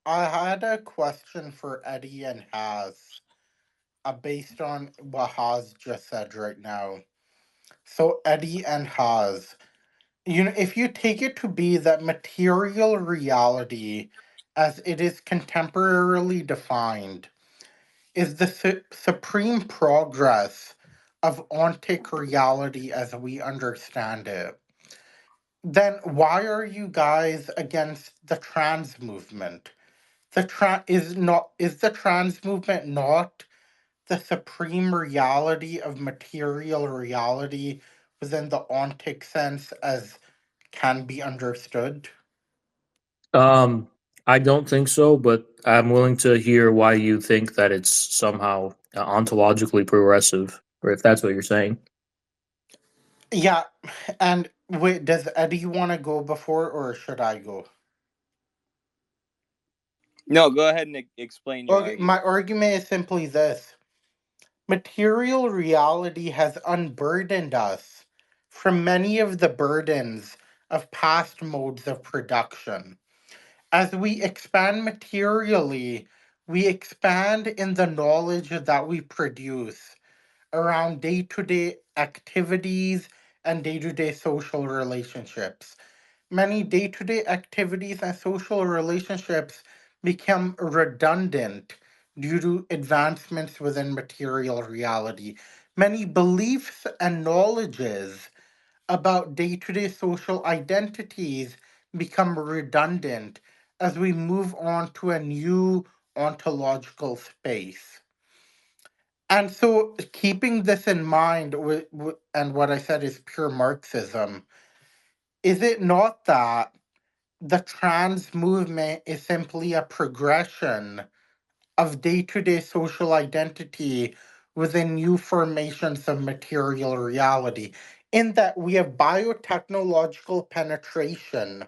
I had a question for Eddie and Haz, based on what Haz just said right now. So, Eddie and Haz, if you take it to be that material reality, as it is contemporarily defined, is the supreme progress of ontic reality as we understand it, then why are you guys against the trans movement? Is the trans movement not the supreme reality of material reality within the ontic sense as can be understood? Um, I don't think so, but I'm willing to hear why you think that it's somehow ontologically progressive, or if that's what you're saying. Yeah, and wait, does Eddie want to go before or should I go? No, go ahead and explain your Okay, my argument. argument is simply this: material reality has unburdened us from many of the burdens of past modes of production. As we expand materially, we expand in the knowledge that we produce around day to day activities and day to day social relationships. Many day to day activities and social relationships become redundant due to advancements within material reality. Many beliefs and knowledges about day to day social identities become redundant as we move on to a new ontological space. And so, keeping this in mind, and what I said is pure Marxism, is it not that the trans movement is simply a progression of day to day social identity within new formations of material reality, in that we have biotechnological penetration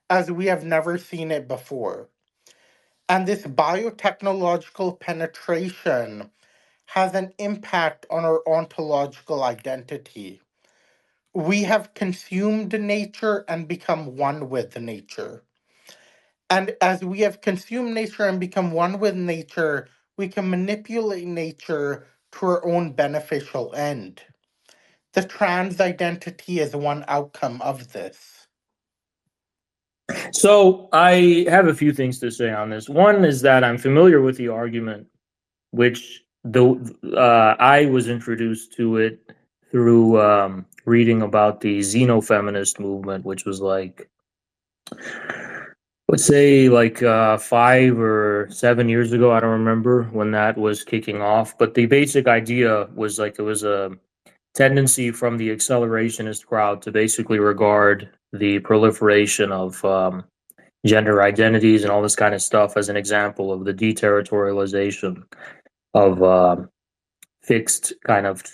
as we have never seen it before. And this biotechnological penetration has an impact on our ontological identity. We have consumed nature and become one with nature. And as we have consumed nature and become one with nature, we can manipulate nature to our own beneficial end. The trans identity is one outcome of this. So I have a few things to say on this. One is that I'm familiar with the argument, which I was introduced to it through reading about the xenofeminist movement, which was like, let's say, like 5 or 7 years ago. I don't remember when that was kicking off, but the basic idea was like it was a tendency from the accelerationist crowd to basically regard the proliferation of gender identities and all this kind of stuff as an example of the deterritorialization of fixed kind of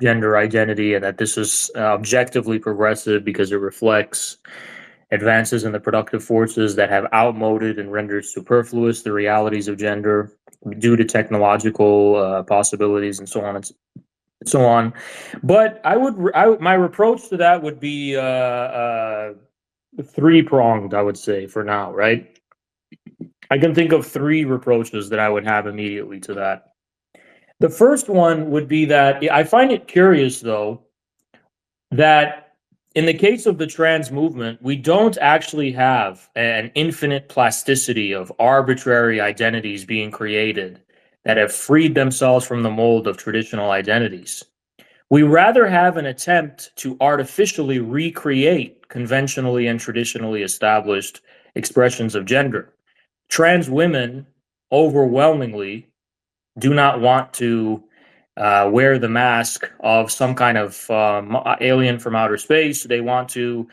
gender identity, and that this is objectively progressive because it reflects advances in the productive forces that have outmoded and rendered superfluous the realities of gender due to technological possibilities and so on and so on. But my reproach to that would be three pronged. I would say for now, right? I can think of three reproaches that I would have immediately to that. The first one would be that I find it curious, though, that in the case of the trans movement, we don't actually have an infinite plasticity of arbitrary identities being created that have freed themselves from the mold of traditional identities. We rather have an attempt to artificially recreate conventionally and traditionally established expressions of gender. Trans women overwhelmingly do not want to wear the mask of some kind of alien from outer space. They want to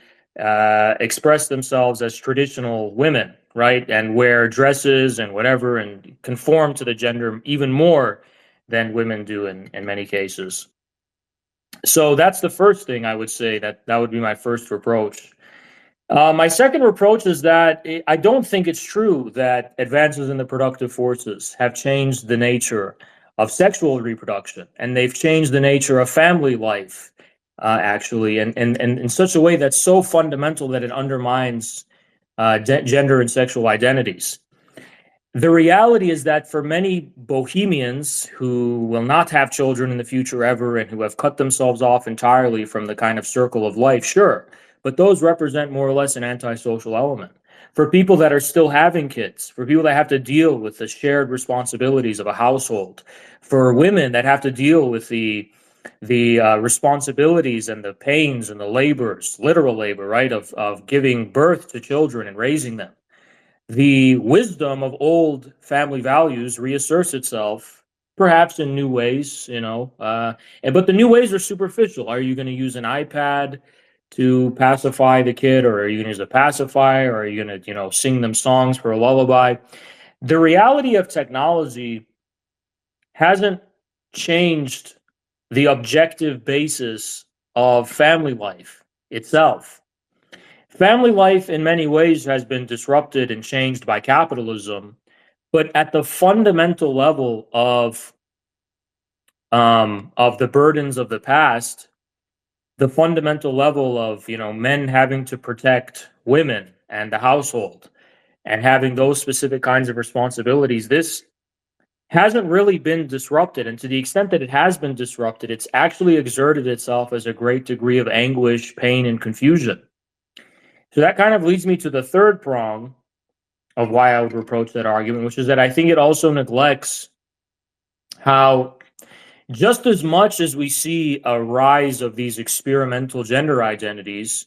express themselves as traditional women, right? And wear dresses and whatever and conform to the gender even more than women do in many cases. So that's the first thing I would say that would be my first reproach. My second reproach is that I don't think it's true that advances in the productive forces have changed the nature of sexual reproduction, and they've changed the nature of family life, actually, and in such a way that's so fundamental that it undermines gender and sexual identities. The reality is that for many bohemians who will not have children in the future ever and who have cut themselves off entirely from the kind of circle of life, sure, but those represent more or less an antisocial element. For people that are still having kids, for people that have to deal with the shared responsibilities of a household, for women that have to deal with the responsibilities and the pains and the labors, literal labor, right, of giving birth to children and raising them, the wisdom of old family values reasserts itself, perhaps in new ways, but the new ways are superficial. Are you going to use an iPad to pacify the kid, or are you going to use a pacifier, or are you going to, sing them songs for a lullaby? The reality of technology hasn't changed the objective basis of family life itself. Family life, in many ways, has been disrupted and changed by capitalism, but at the fundamental level of the burdens of the past, the fundamental level of men having to protect women and the household and having those specific kinds of responsibilities, this hasn't really been disrupted. And to the extent that it has been disrupted, it's actually exerted itself as a great degree of anguish, pain, and confusion. So that kind of leads me to the third prong of why I would reproach that argument, which is that I think it also neglects how, just as much as we see a rise of these experimental gender identities,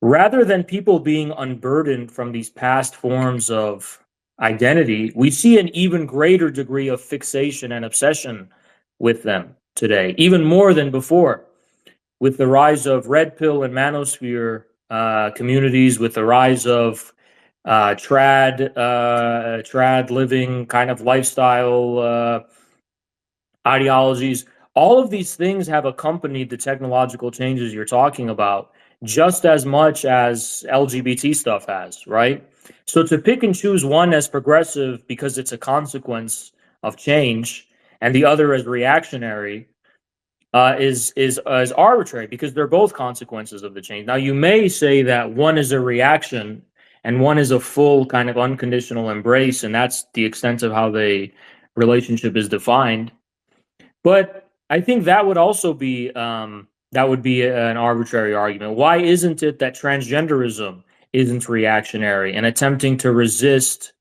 rather than people being unburdened from these past forms of identity, we see an even greater degree of fixation and obsession with them today, even more than before, with the rise of red pill and manosphere communities, with the rise of trad living kind of lifestyle ideologies. All of these things have accompanied the technological changes you're talking about just as much as LGBT stuff has, right? So to pick and choose one as progressive because it's a consequence of change and the other as reactionary is arbitrary, because they're both consequences of the change. Now, you may say that one is a reaction and one is a full kind of unconditional embrace, and that's the extent of how the relationship is defined. But I think that would also be an arbitrary argument. Why isn't it that transgenderism isn't reactionary and attempting to resist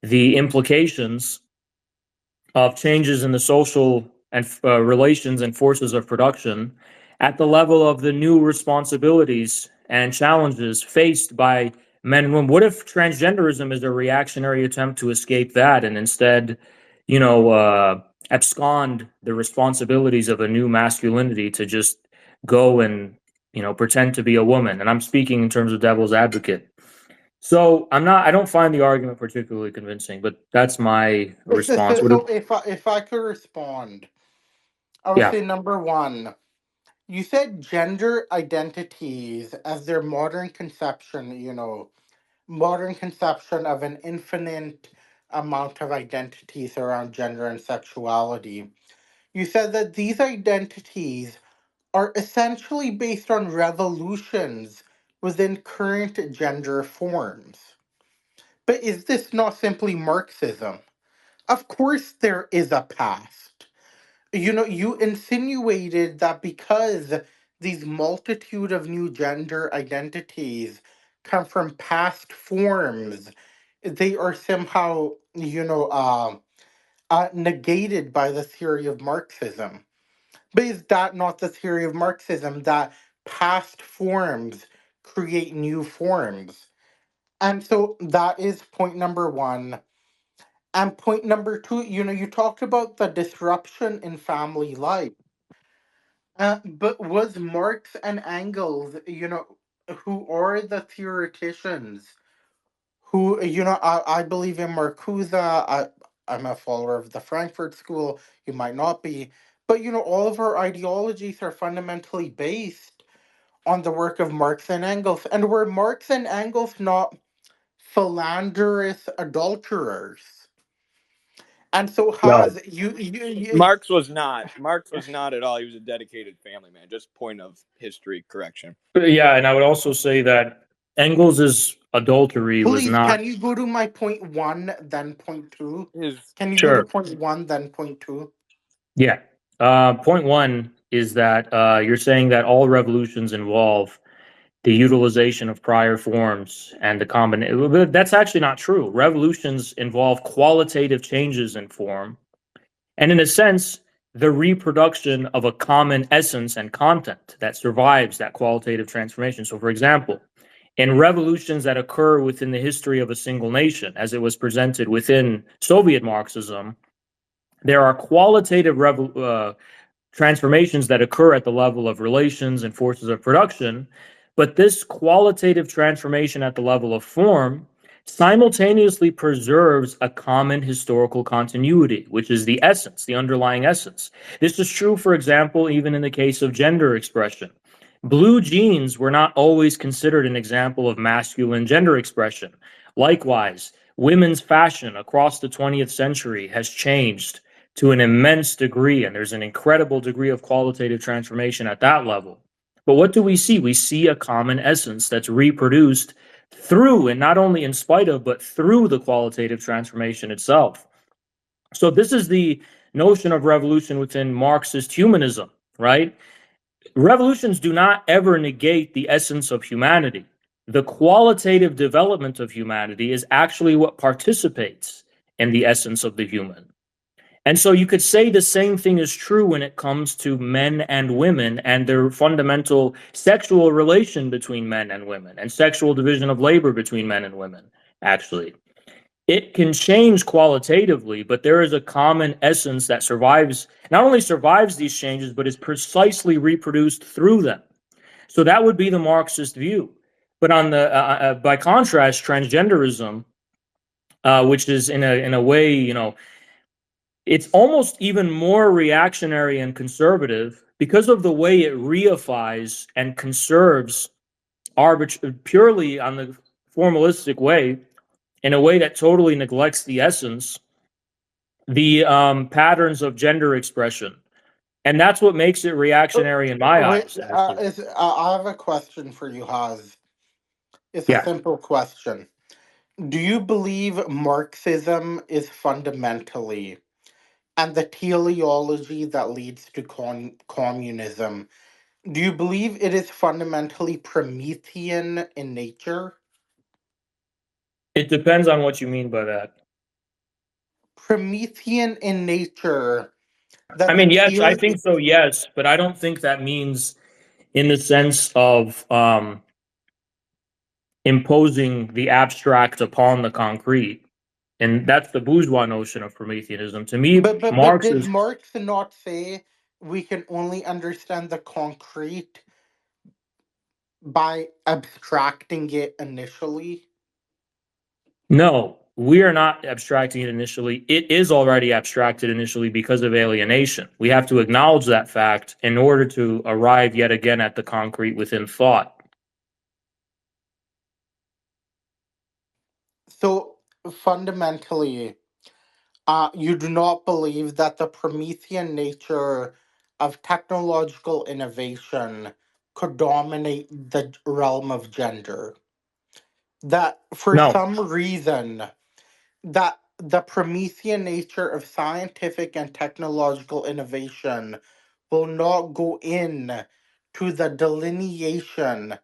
the implications of changes in the social and relations and forces of production at the level of the new responsibilities and challenges faced by men and women? What if transgenderism is a reactionary attempt to escape that and instead, abscond the responsibilities of a new masculinity to just go and, pretend to be a woman? And I'm speaking in terms of devil's advocate. So I don't find the argument particularly convincing, but that's my response. So if I could respond, I would Yeah. say number one, you said gender identities as their modern conception of an infinite amount of identities around gender and sexuality. You said that these identities are essentially based on revolutions within current gender forms. But is this not simply Marxism? Of course, there is a past. You insinuated that because these multitude of new gender identities come from past forms, they are somehow, negated by the theory of Marxism. But is that not the theory of Marxism, that past forms create new forms? And so that is point number one. And point number two, you talked about the disruption in family life. But was Marx and Engels, who are the theoreticians who, I believe in Marcuse. I'm a follower of the Frankfurt School. You might not be. But, all of our ideologies are fundamentally based on the work of Marx and Engels. And were Marx and Engels not philanderous adulterers? And so Right. has you Marx was not. Marx was not at all. He was a dedicated family man. Just point of history correction. Yeah, and I would also say that Engels' adultery was Please, not. can you go to my point 1, then point 2? His Can you go to Sure. point 1, then point 2? Yeah. Point one is that you're saying that all revolutions involve the utilization of prior forms and the combination. That's actually not true. Revolutions involve qualitative changes in form, and in a sense, the reproduction of a common essence and content that survives that qualitative transformation. So, for example, in revolutions that occur within the history of a single nation, as it was presented within Soviet Marxism, there are qualitative transformations that occur at the level of relations and forces of production, but this qualitative transformation at the level of form simultaneously preserves a common historical continuity, which is the essence, the underlying essence. This is true, for example, even in the case of gender expression. Blue jeans were not always considered an example of masculine gender expression. Likewise, women's fashion across the 20th century has changed to an immense degree, and there's an incredible degree of qualitative transformation at that level. But what do we see? We see a common essence that's reproduced through, and not only in spite of, but through the qualitative transformation itself. So this is the notion of revolution within Marxist humanism, right? Revolutions do not ever negate the essence of humanity. The qualitative development of humanity is actually what participates in the essence of the human. And so you could say the same thing is true when it comes to men and women and their fundamental sexual relation between men and women and sexual division of labor between men and women, actually. It can change qualitatively, but there is a common essence that survives, not only survives these changes, but is precisely reproduced through them. So that would be the Marxist view. But on the by contrast, transgenderism, which is in a way, it's almost even more reactionary and conservative because of the way it reifies and conserves purely on the formalistic way, in a way that totally neglects the essence, the patterns of gender expression. And that's what makes it reactionary in my Wait, eyes, actually. I have a question for you, Haz. It's a Yeah. simple question. Do you believe Marxism is fundamentally, and the teleology that leads to communism, do you believe it is fundamentally Promethean in nature? It depends on what you mean by that. Promethean in nature, I that the mean, yes, I tele think so, yes, but I don't think that means in the sense of imposing the abstract upon the concrete. And that's the bourgeois notion of Prometheanism. To me, but Marx did is Marx not say we can only understand the concrete by abstracting it initially? no, we are not abstracting it initially. It is already abstracted initially because of alienation. We have to acknowledge that fact in order to arrive yet again at the concrete within thought. So fundamentally, you do not believe that the Promethean nature of technological innovation could dominate the realm of gender. That for No, some reason, that the Promethean nature of scientific and technological innovation will not go in to the delineation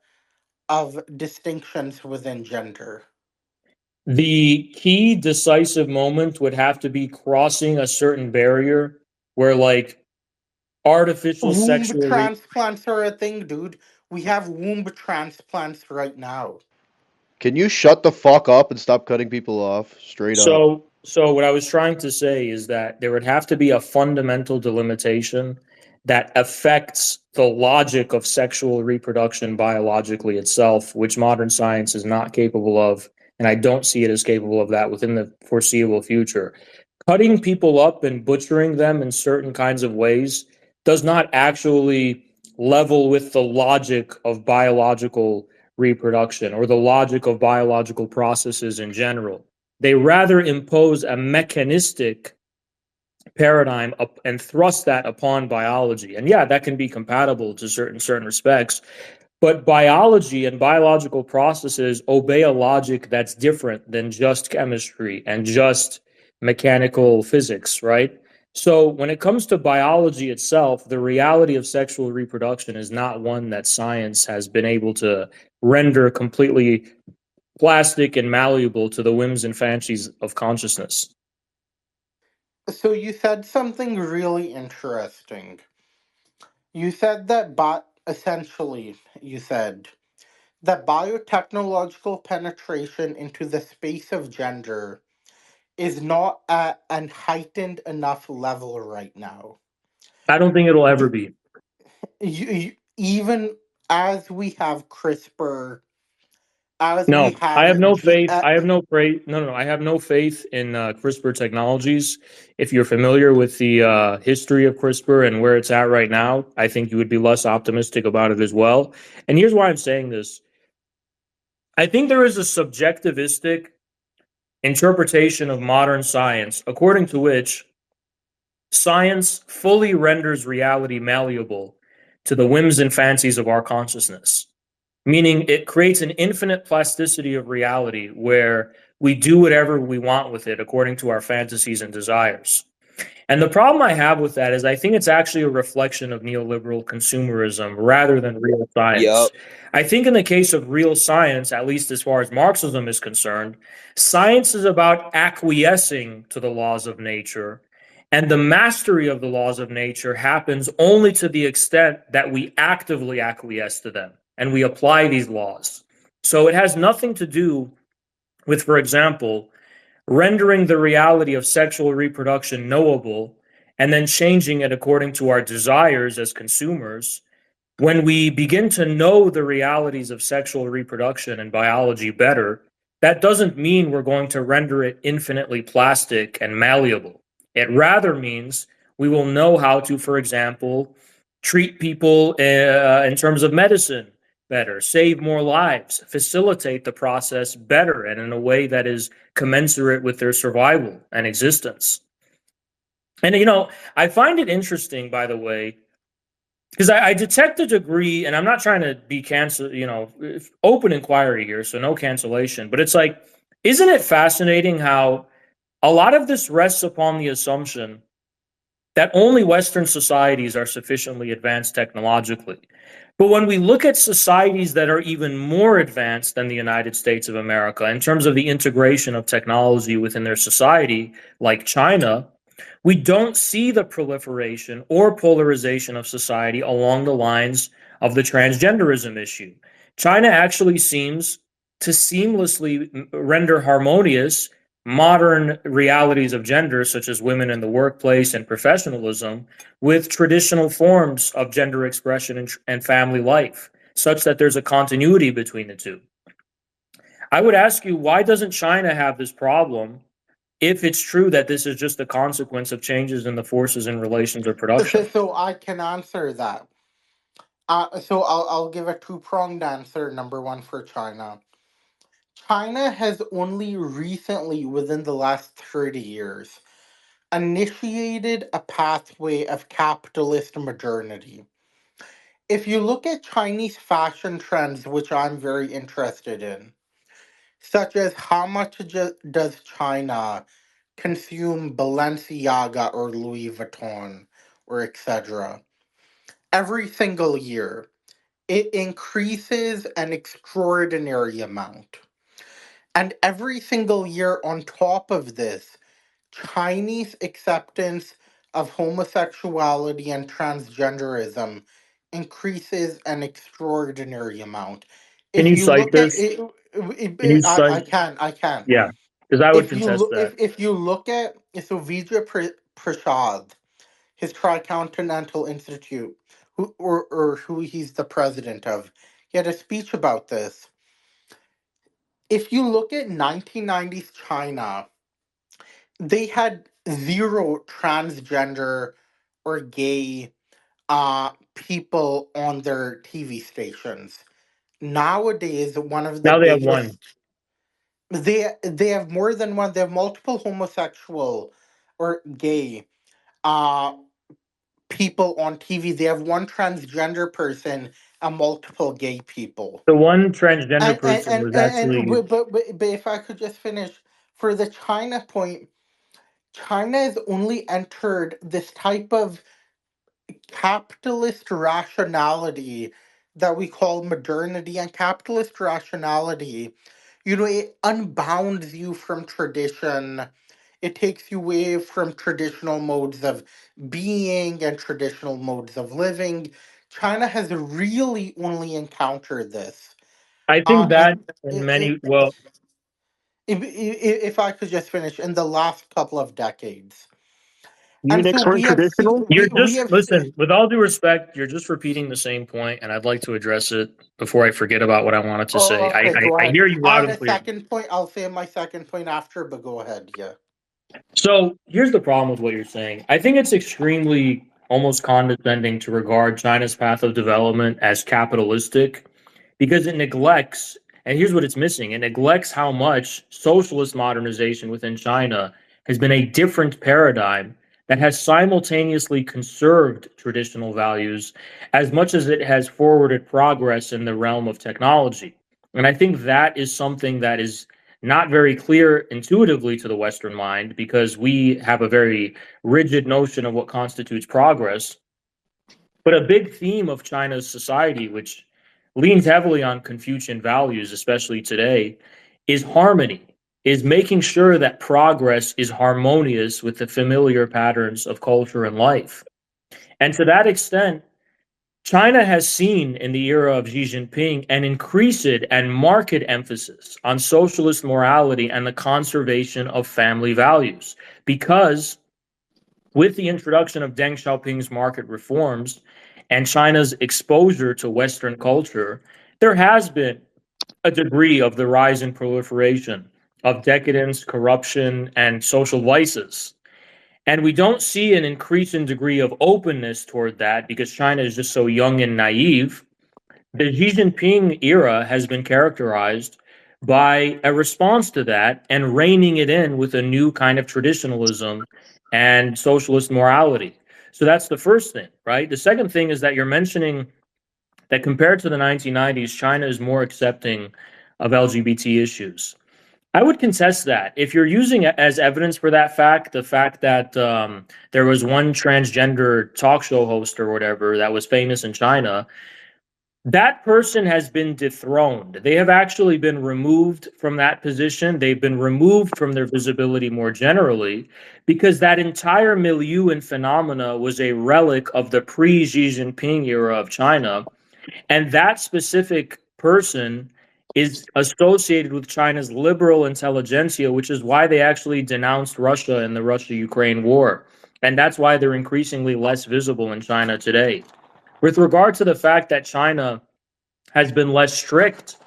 of distinctions within gender. the key decisive moment would have to be crossing a certain barrier where, like, artificial Womb sexual transplants are a thing, dude. We have womb transplants right now. Can you shut the fuck up and stop cutting people off? Straight up. So what I was trying to say is that there would have to be a fundamental delimitation that affects the logic of sexual reproduction biologically itself, which modern science is not capable of, and I don't see it as capable of that within the foreseeable future. Cutting people up and butchering them in certain kinds of ways does not actually level with the logic of biological reproduction or the logic of biological processes in general. They rather impose a mechanistic paradigm and thrust that upon biology. And yeah, that can be compatible to certain respects, But biology and biological processes obey a logic that's different than just chemistry and just mechanical physics, right? So when it comes to biology itself, the reality of sexual reproduction is not one that science has been able to render completely plastic and malleable to the whims and fancies of consciousness. So you said something really interesting. You said that, essentially, you said that biotechnological penetration into the space of gender is not at an heightened enough level right now. I don't think it'll ever be. Even as we have CRISPR, as we No, I have have no faith. I have no faith. No, no, I have no faith in CRISPR technologies. If you're familiar with the history of CRISPR and where it's at right now, I think you would be less optimistic about it as well. And here's why I'm saying this. I think there is a subjectivistic interpretation of modern science, according to which science fully renders reality malleable to the whims and fancies of our consciousness, meaning it creates an infinite plasticity of reality where we do whatever we want with it according to our fantasies and desires. And the problem I have with that is I think it's actually a reflection of neoliberal consumerism rather than real Yep. science. I think in the case of real science, at least as far as Marxism is concerned, science is about acquiescing to the laws of nature. And the mastery of the laws of nature happens only to the extent that we actively acquiesce to them and we apply these laws. So it has nothing to do with, for example, rendering the reality of sexual reproduction knowable and then changing it according to our desires as consumers. When we begin to know the realities of sexual reproduction and biology better, that doesn't mean we're going to render it infinitely plastic and malleable. It rather means we will know how to, for example, treat people in terms of medicine better, save more lives, facilitate the process better, and in a way that is commensurate with their survival and existence. And, I find it interesting, by the way, because I detect a degree, and I'm not trying to be open inquiry here, so no cancellation, but it's like, isn't it fascinating how a lot of this rests upon the assumption that only Western societies are sufficiently advanced technologically. But when we look at societies that are even more advanced than the United States of America in terms of the integration of technology within their society, like China, we don't see the proliferation or polarization of society along the lines of the transgenderism issue. China actually seems to seamlessly render harmonious modern realities of gender, such as women in the workplace and professionalism, with traditional forms of gender expression and family life, such that there's a continuity between the two. I would ask you, why doesn't China have this problem if it's true that this is just a consequence of changes in the forces and relations of production? So I can answer that. So I'll give a two-pronged answer. Number one for China. China has only recently, within the last 30 years, initiated a pathway of capitalist modernity. If you look at Chinese fashion trends, which I'm very interested in, such as how much does China consume Balenciaga or Louis Vuitton or etc. every single year, it increases an extraordinary amount. And every single year, on top of this, Chinese acceptance of homosexuality and transgenderism increases an extraordinary amount. Can If you you cite look at this? it, Can you I cite? can, I can. Yeah, because I would If you contest look, that. if you look at so Vijay Prashad, his Tricontinental Institute, who he's the president of, he had a speech about this. If you look at 1990s China, they had zero transgender or gay people on their TV stations. Nowadays, one of the Now they have one. biggest they have more than one. They have multiple homosexual or gay uh people on TV. They have one transgender person multiple gay people. The one transgender And person was actually. but if I could just finish for the China point, China has only entered this type of capitalist rationality that we call modernity, and capitalist rationality, it unbounds you from tradition. It takes you away from traditional modes of being and traditional modes of living. China has really only encountered this. I think that And in many, well, if I could just finish, in the last couple of decades. And so Eunuchs weren't traditional? you're we just, have listen, with all due respect, you're just repeating the same point, and I'd like to address it before I forget about what I wanted to say. Oh, okay, go I ahead. hear you I loud had and a clear. second point. I'll say my second point after, but go ahead. Yeah. So here's the problem with what you're saying. I think it's extremely almost condescending to regard China's path of development as capitalistic because it neglects, and here's what it's missing, it neglects how much socialist modernization within China has been a different paradigm that has simultaneously conserved traditional values as much as it has forwarded progress in the realm of technology. And I think that is something that is not very clear intuitively to the Western mind because we have a very rigid notion of what constitutes progress. But a big theme of China's society, which leans heavily on Confucian values, especially today, is harmony, is making sure that progress is harmonious with the familiar patterns of culture and life. And to that extent, China has seen in the era of Xi Jinping an increased and marked emphasis on socialist morality and the conservation of family values. Because with the introduction of Deng Xiaoping's market reforms and China's exposure to Western culture, there has been a degree of the rise and proliferation of decadence, corruption, and social vices. And we don't see an increasing degree of openness toward that because China is just so young and naive. The Xi Jinping era has been characterized by a response to that and reining it in with a new kind of traditionalism and socialist morality. So that's the first thing, right? The second thing is that you're mentioning that compared to the 1990s, China is more accepting of LGBT issues. I would contest that. If you're using it as evidence for that fact, the fact that there was one transgender talk show host or whatever that was famous in China, that person has been dethroned. They have actually been removed from that position. They've been removed from their visibility more generally because that entire milieu and phenomena was a relic of the pre-Xi Jinping era of China. And that specific person is associated with China's liberal intelligentsia, which is why they actually denounced Russia in the Russia-Ukraine war. And that's why they're increasingly less visible in China today. With regard to the fact that China has been less strict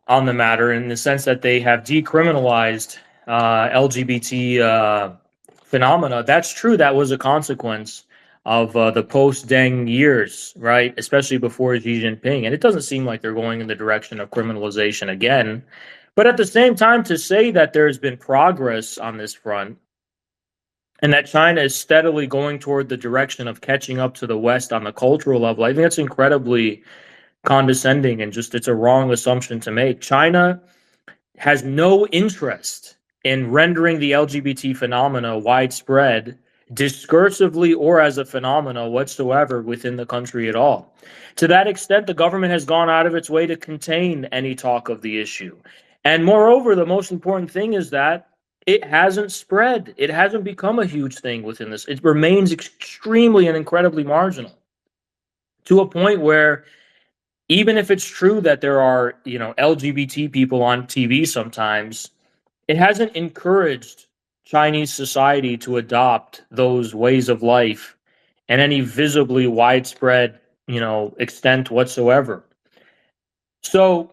on the matter in the sense that they have decriminalized LGBT phenomena, that's true. That was a consequence of the post-Deng years, right? Especially before Xi Jinping. And it doesn't seem like they're going in the direction of criminalization again. But at the same time, to say that there's been progress on this front and that China is steadily going toward the direction of catching up to the West on the cultural level, I think that's incredibly condescending and just it's a wrong assumption to make. China has no interest in rendering the LGBT phenomena widespread, discursively or as a phenomena whatsoever within the country at all. To that extent, the government has gone out of its way to contain any talk of the issue. And moreover, the most important thing is that it hasn't spread. It hasn't become a huge thing within this. It remains extremely and incredibly marginal to a point where even if it's true that there are, LGBT people on TV sometimes, it hasn't encouraged Chinese society to adopt those ways of life in any visibly widespread, extent whatsoever. So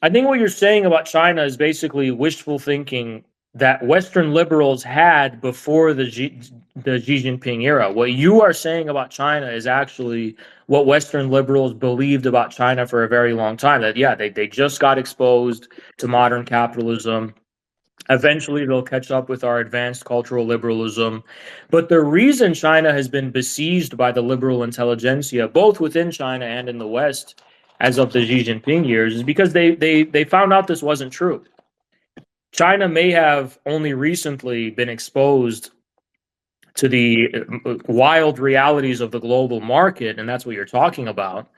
I think what you're saying about China is basically wishful thinking that Western liberals had before the Xi Jinping era. What you are saying about China is actually what Western liberals believed about China for a very long time. That, yeah, they just got exposed to modern capitalism. Eventually, they'll catch up with our advanced cultural liberalism. But the reason China has been besieged by the liberal intelligentsia, both within China and in the West, as of the Xi Jinping years is because they found out this wasn't true. China may have only recently been exposed to the wild realities of the global market, and that's what you're talking about.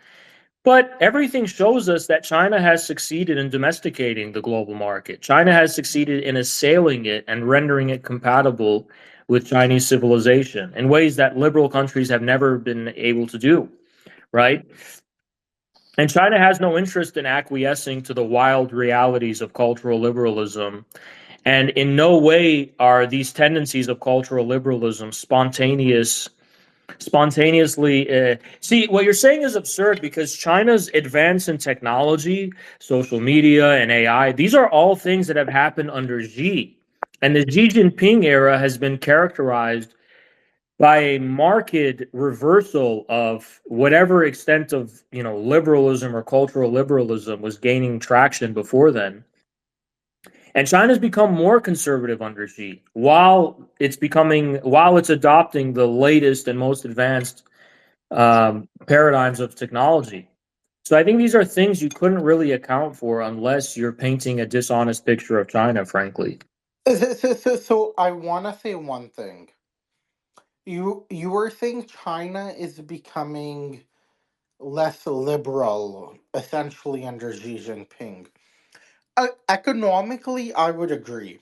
But everything shows us that China has succeeded in domesticating the global market. China has succeeded in assailing it and rendering it compatible with Chinese civilization in ways that liberal countries have never been able to do, right? And China has no interest in acquiescing to the wild realities of cultural liberalism. And in no way are these tendencies of cultural liberalism spontaneously. See, what you're saying is absurd because China's advance in technology, social media, and AI, these are all things that have happened under Xi. And the Xi Jinping era has been characterized by a marked reversal of whatever extent of liberalism or cultural liberalism was gaining traction before then. And China's become more conservative under Xi, while it's adopting the latest and most advanced paradigms of technology. So I think these are things you couldn't really account for unless you're painting a dishonest picture of China, frankly. So I want to say one thing. You were saying China is becoming less liberal, essentially under Xi Jinping. Economically, I would agree.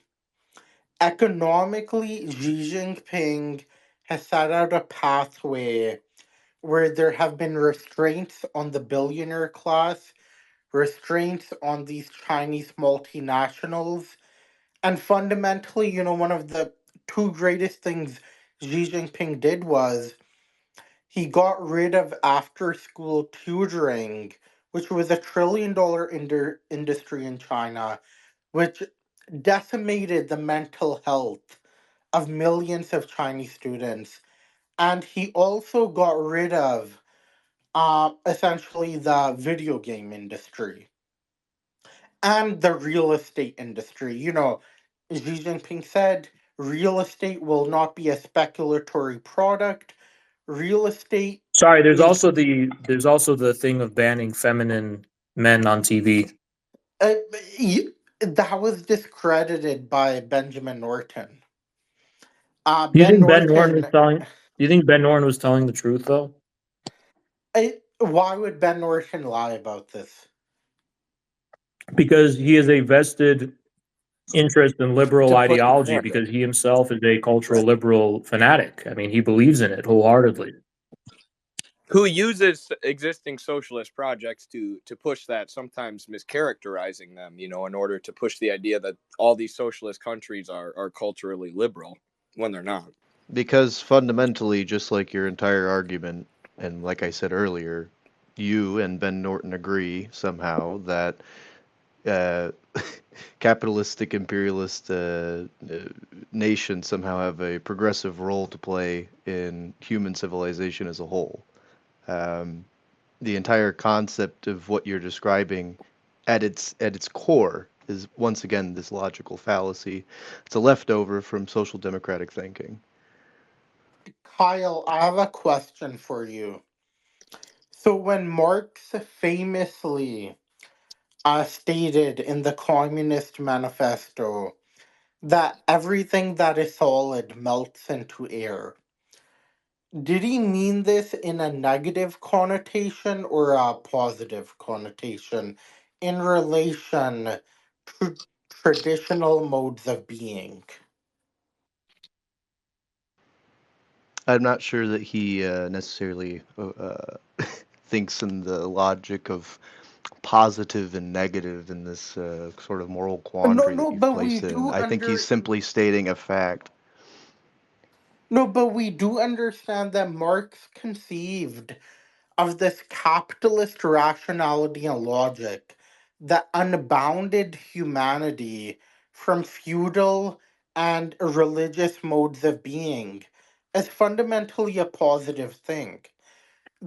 Economically, Xi Jinping has set out a pathway where there have been restraints on the billionaire class, restraints on these Chinese multinationals, and fundamentally, one of the two greatest things Xi Jinping did was he got rid of after school tutoring, which was $1 trillion industry in China, which decimated the mental health of millions of Chinese students. And he also got rid of essentially the video game industry and the real estate industry. Xi Jinping said real estate will not be a speculatory product. Real estate Sorry, there's is also the thing of banning feminine men on TV. uh, that was discredited by Benjamin Norton. Do you Ben think Ben Norton was Norton. telling? Do you think Ben Norton was telling the truth though? Why would Ben Norton lie about this? Because he has a vested interest in liberal To push the ideology agenda. because he himself is a cultural liberal fanatic. I mean, he believes in it wholeheartedly. Who uses existing socialist projects to push that, sometimes mischaracterizing them, in order to push the idea that all these socialist countries are culturally liberal when they're not. Because fundamentally, just like your entire argument, and like I said earlier, you and Ben Norton agree somehow that uh, capitalistic imperialist nations somehow have a progressive role to play in human civilization as a whole. Um, the entire concept of what you're describing at its core is once again this logical fallacy. It's a leftover from social democratic thinking. Kyle, I have a question for you. So when Marx famously stated in the Communist Manifesto that everything that is solid melts into air, did he mean this in a negative connotation or a positive connotation in relation to traditional modes of being? I'm not sure that he necessarily thinks in the logic of positive and negative in this sort of moral No, quandary that no, you've but we placed it in. do I think he's simply stating a fact. no, but we do understand that Marx conceived of this capitalist rationality and logic that unbounded humanity from feudal and religious modes of being as fundamentally a positive thing.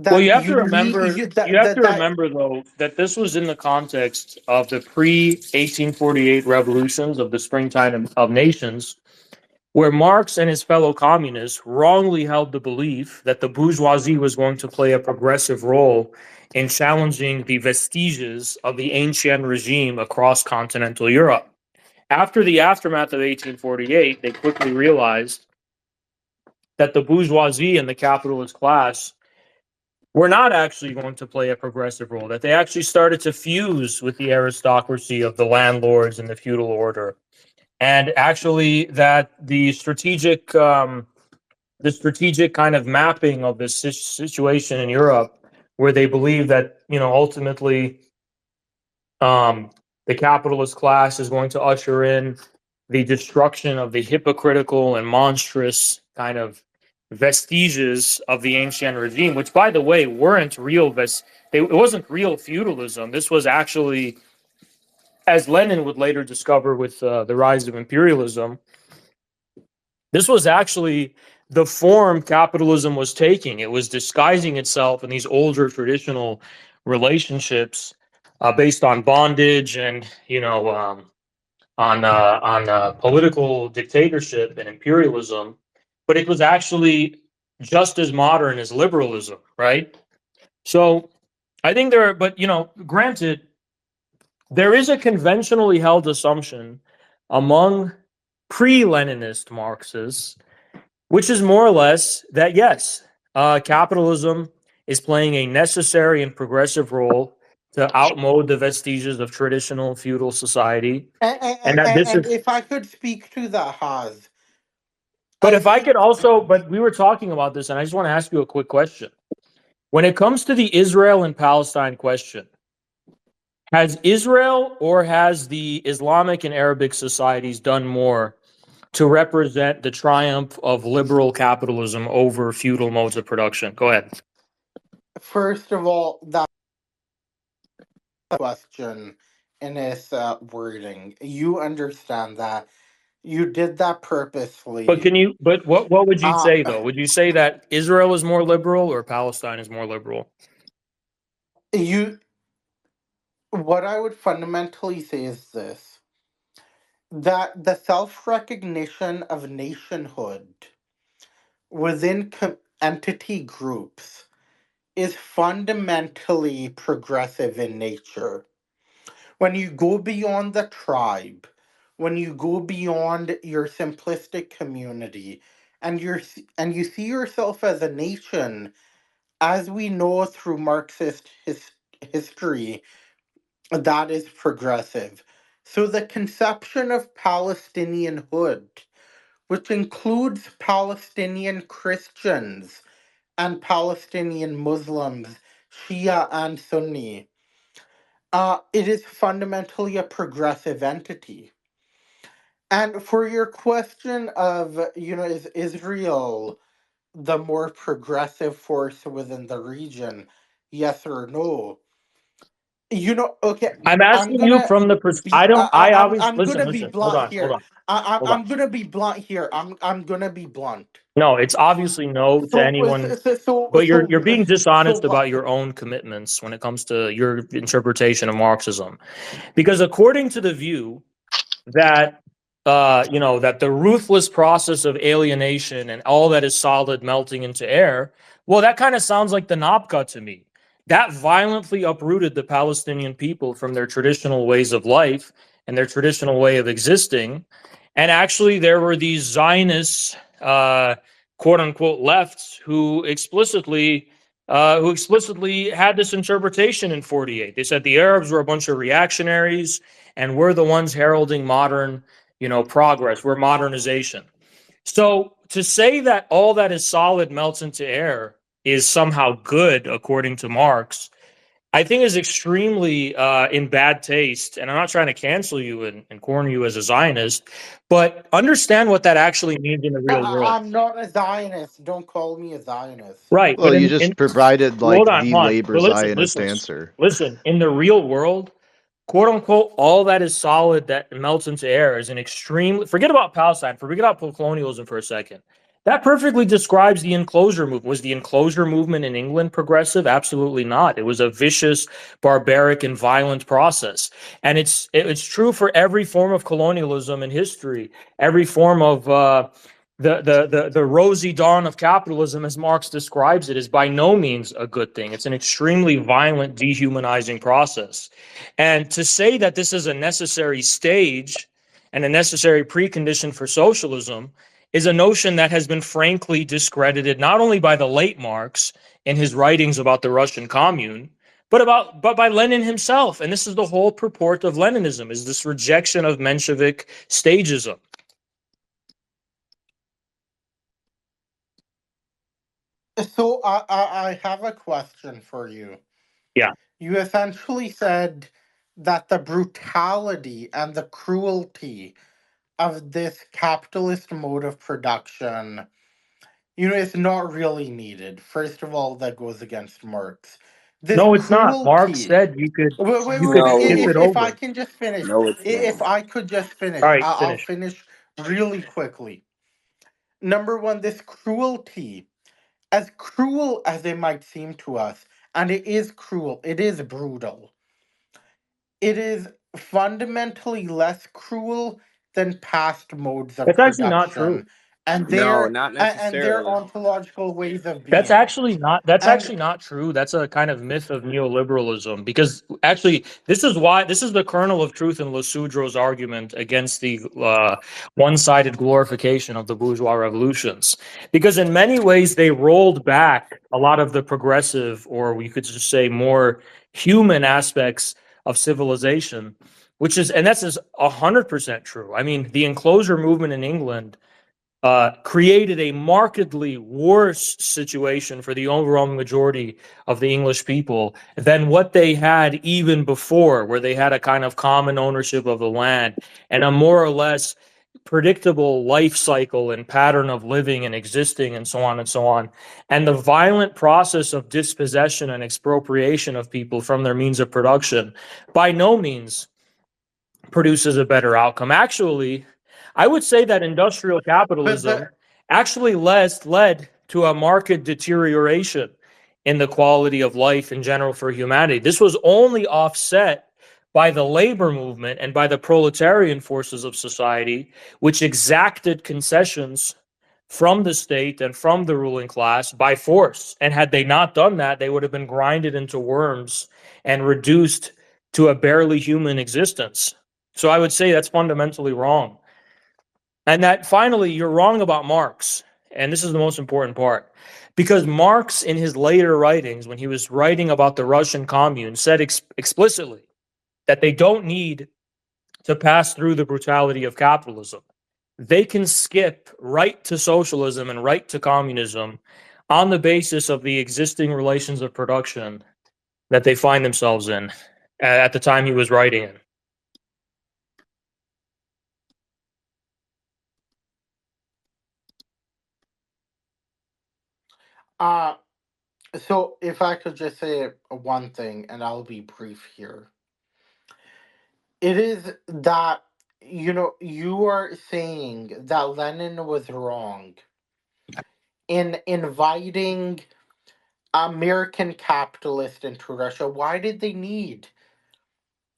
Well, you That have to you need remember you, you have to remember though that this was in the context of the pre 1848 revolutions of the springtime of nations, where Marx and his fellow communists wrongly held the belief that the bourgeoisie was going to play a progressive role in challenging the vestiges of the ancient regime across continental Europe. After the aftermath of 1848, they quickly realized that the bourgeoisie and the capitalist class were not actually going to play a progressive role, that they actually started to fuse with the aristocracy of the landlords and the feudal order. And actually that the strategic kind of mapping of this situation in Europe, where they believe that, ultimately the capitalist class is going to usher in the destruction of the hypocritical and monstrous kind of vestiges of the ancient regime, which, by the way, weren't real. It wasn't real feudalism. This was actually, as Lenin would later discover with the rise of imperialism, this was actually the form capitalism was taking. It was disguising itself in these older traditional relationships based on bondage and on political dictatorship and imperialism, but it was actually just as modern as liberalism, right? So I think granted, there is a conventionally held assumption among pre-Leninist Marxists, which is more or less that yes, capitalism is playing a necessary and progressive role to outmode the vestiges of traditional feudal society, and that this And is. if I could speak to that, Haz, But I if I think could also, but we were talking about this, and I just want to ask you a quick question. When it comes to the Israel and Palestine question, has Israel or has the Islamic and Arabic societies done more to represent the triumph of liberal capitalism over feudal modes of production? Go ahead. first of all, that question in its wording, you understand that you did that purposely. But what would you Uh, say though? Would you say that Israel is more liberal or Palestine is more liberal? you, what I would fundamentally say is this: that the self-recognition of nationhood within entity groups is fundamentally progressive in nature. When you go beyond the tribe, when you go beyond your simplistic community, and you see yourself as a nation, as we know through Marxist history, that is progressive. So the conception of Palestinianhood, which includes Palestinian Christians and Palestinian Muslims, Shia and Sunni, it is fundamentally a progressive entity. And for your question of, is Israel the more progressive force within the region? Yes or no? Okay, I'm I'm asking you gonna from the be. I obviously I'm listen, gonna be listen, hold blunt on, hold here. on, hold on. I'm gonna be blunt here. I'm gonna be blunt. No, it's obviously no to So anyone, so so but you're so, being so dishonest about what? your own commitments when it comes to your interpretation of Marxism. Because according to the view that that the ruthless process of alienation and all that is solid melting into air, well, that kind of sounds like the Nabka to me. That violently uprooted the Palestinian people from their traditional ways of life and their traditional way of existing. And actually, there were these Zionists, quote unquote, lefts who explicitly had this interpretation in 48. They said the Arabs were a bunch of reactionaries and we're the ones heralding modern, progress. We're modernization. So to say that all that is solid melts into air is somehow good, according to Marx, I think is extremely in bad taste. And I'm not trying to cancel you and corner you as a Zionist, but understand what that actually means in the real world. I'm not a Zionist. Don't call me a Zionist. Right. Well, But you in just provided hold like on, the hold on. labor But Zionist answer. listen, in the real world, quote unquote, all that is solid that melts into air is an extreme. Forget about Palestine. Forget about colonialism for a second. That perfectly describes the enclosure movement. Was the enclosure movement in England progressive? Absolutely not. It was a vicious, barbaric, and violent process. And it's true for every form of colonialism in history, every form of the rosy dawn of capitalism, as Marx describes it, is by no means a good thing. It's an extremely violent, dehumanizing process. And to say that this is a necessary stage and a necessary precondition for socialism is a notion that has been frankly discredited not only by the late Marx in his writings about the Russian Commune, but by Lenin himself. And this is the whole purport of Leninism, is this rejection of Menshevik stagism. So I have a question for you. Yeah. You essentially said that the brutality and the cruelty of this capitalist mode of production, is not really needed. First of all, that goes against Marx. This No, it's not. Marx cruelty. said you could No, skip it If I over. can just finish, no, it's if not. I could just finish, All right, I'll finish. finish really quickly. Number one, this cruelty, as cruel as it might seem to us, and it is cruel, it is brutal, it is fundamentally less cruel than past modes of That's actually not true. production and No, their not and their necessarily. ontological ways of That's being. actually not that's And actually not true. That's a kind of myth of neoliberalism because actually this is the kernel of truth in Lesudro's argument against the one-sided glorification of the bourgeois revolutions. Because in many ways they rolled back a lot of the progressive, or we could just say more human aspects of civilization, and that's 100% true. I mean, the enclosure movement in England created a markedly worse situation for the overwhelming majority of the English people than what they had even before, where they had a kind of common ownership of the land and a more or less predictable life cycle and pattern of living and existing and so on and so on. And the violent process of dispossession and expropriation of people from their means of production by no means produces a better outcome. Actually, I would say that industrial capitalism but actually led to a marked deterioration in the quality of life in general for humanity. This was only offset by the labor movement and by the proletarian forces of society, which exacted concessions from the state and from the ruling class by force. And had they not done that, they would have been grinded into worms and reduced to a barely human existence. So I would say that's fundamentally wrong. And that finally, you're wrong about Marx. And this is the most important part. Because Marx, in his later writings, when he was writing about the Russian commune, said explicitly that they don't need to pass through the brutality of capitalism. They can skip right to socialism and right to communism on the basis of the existing relations of production that they find themselves in at the time he was writing it. uh so if I could just say one thing, and I'll be brief here. It is that, you are saying that Lenin was wrong in inviting American capitalists into Russia. Why did they need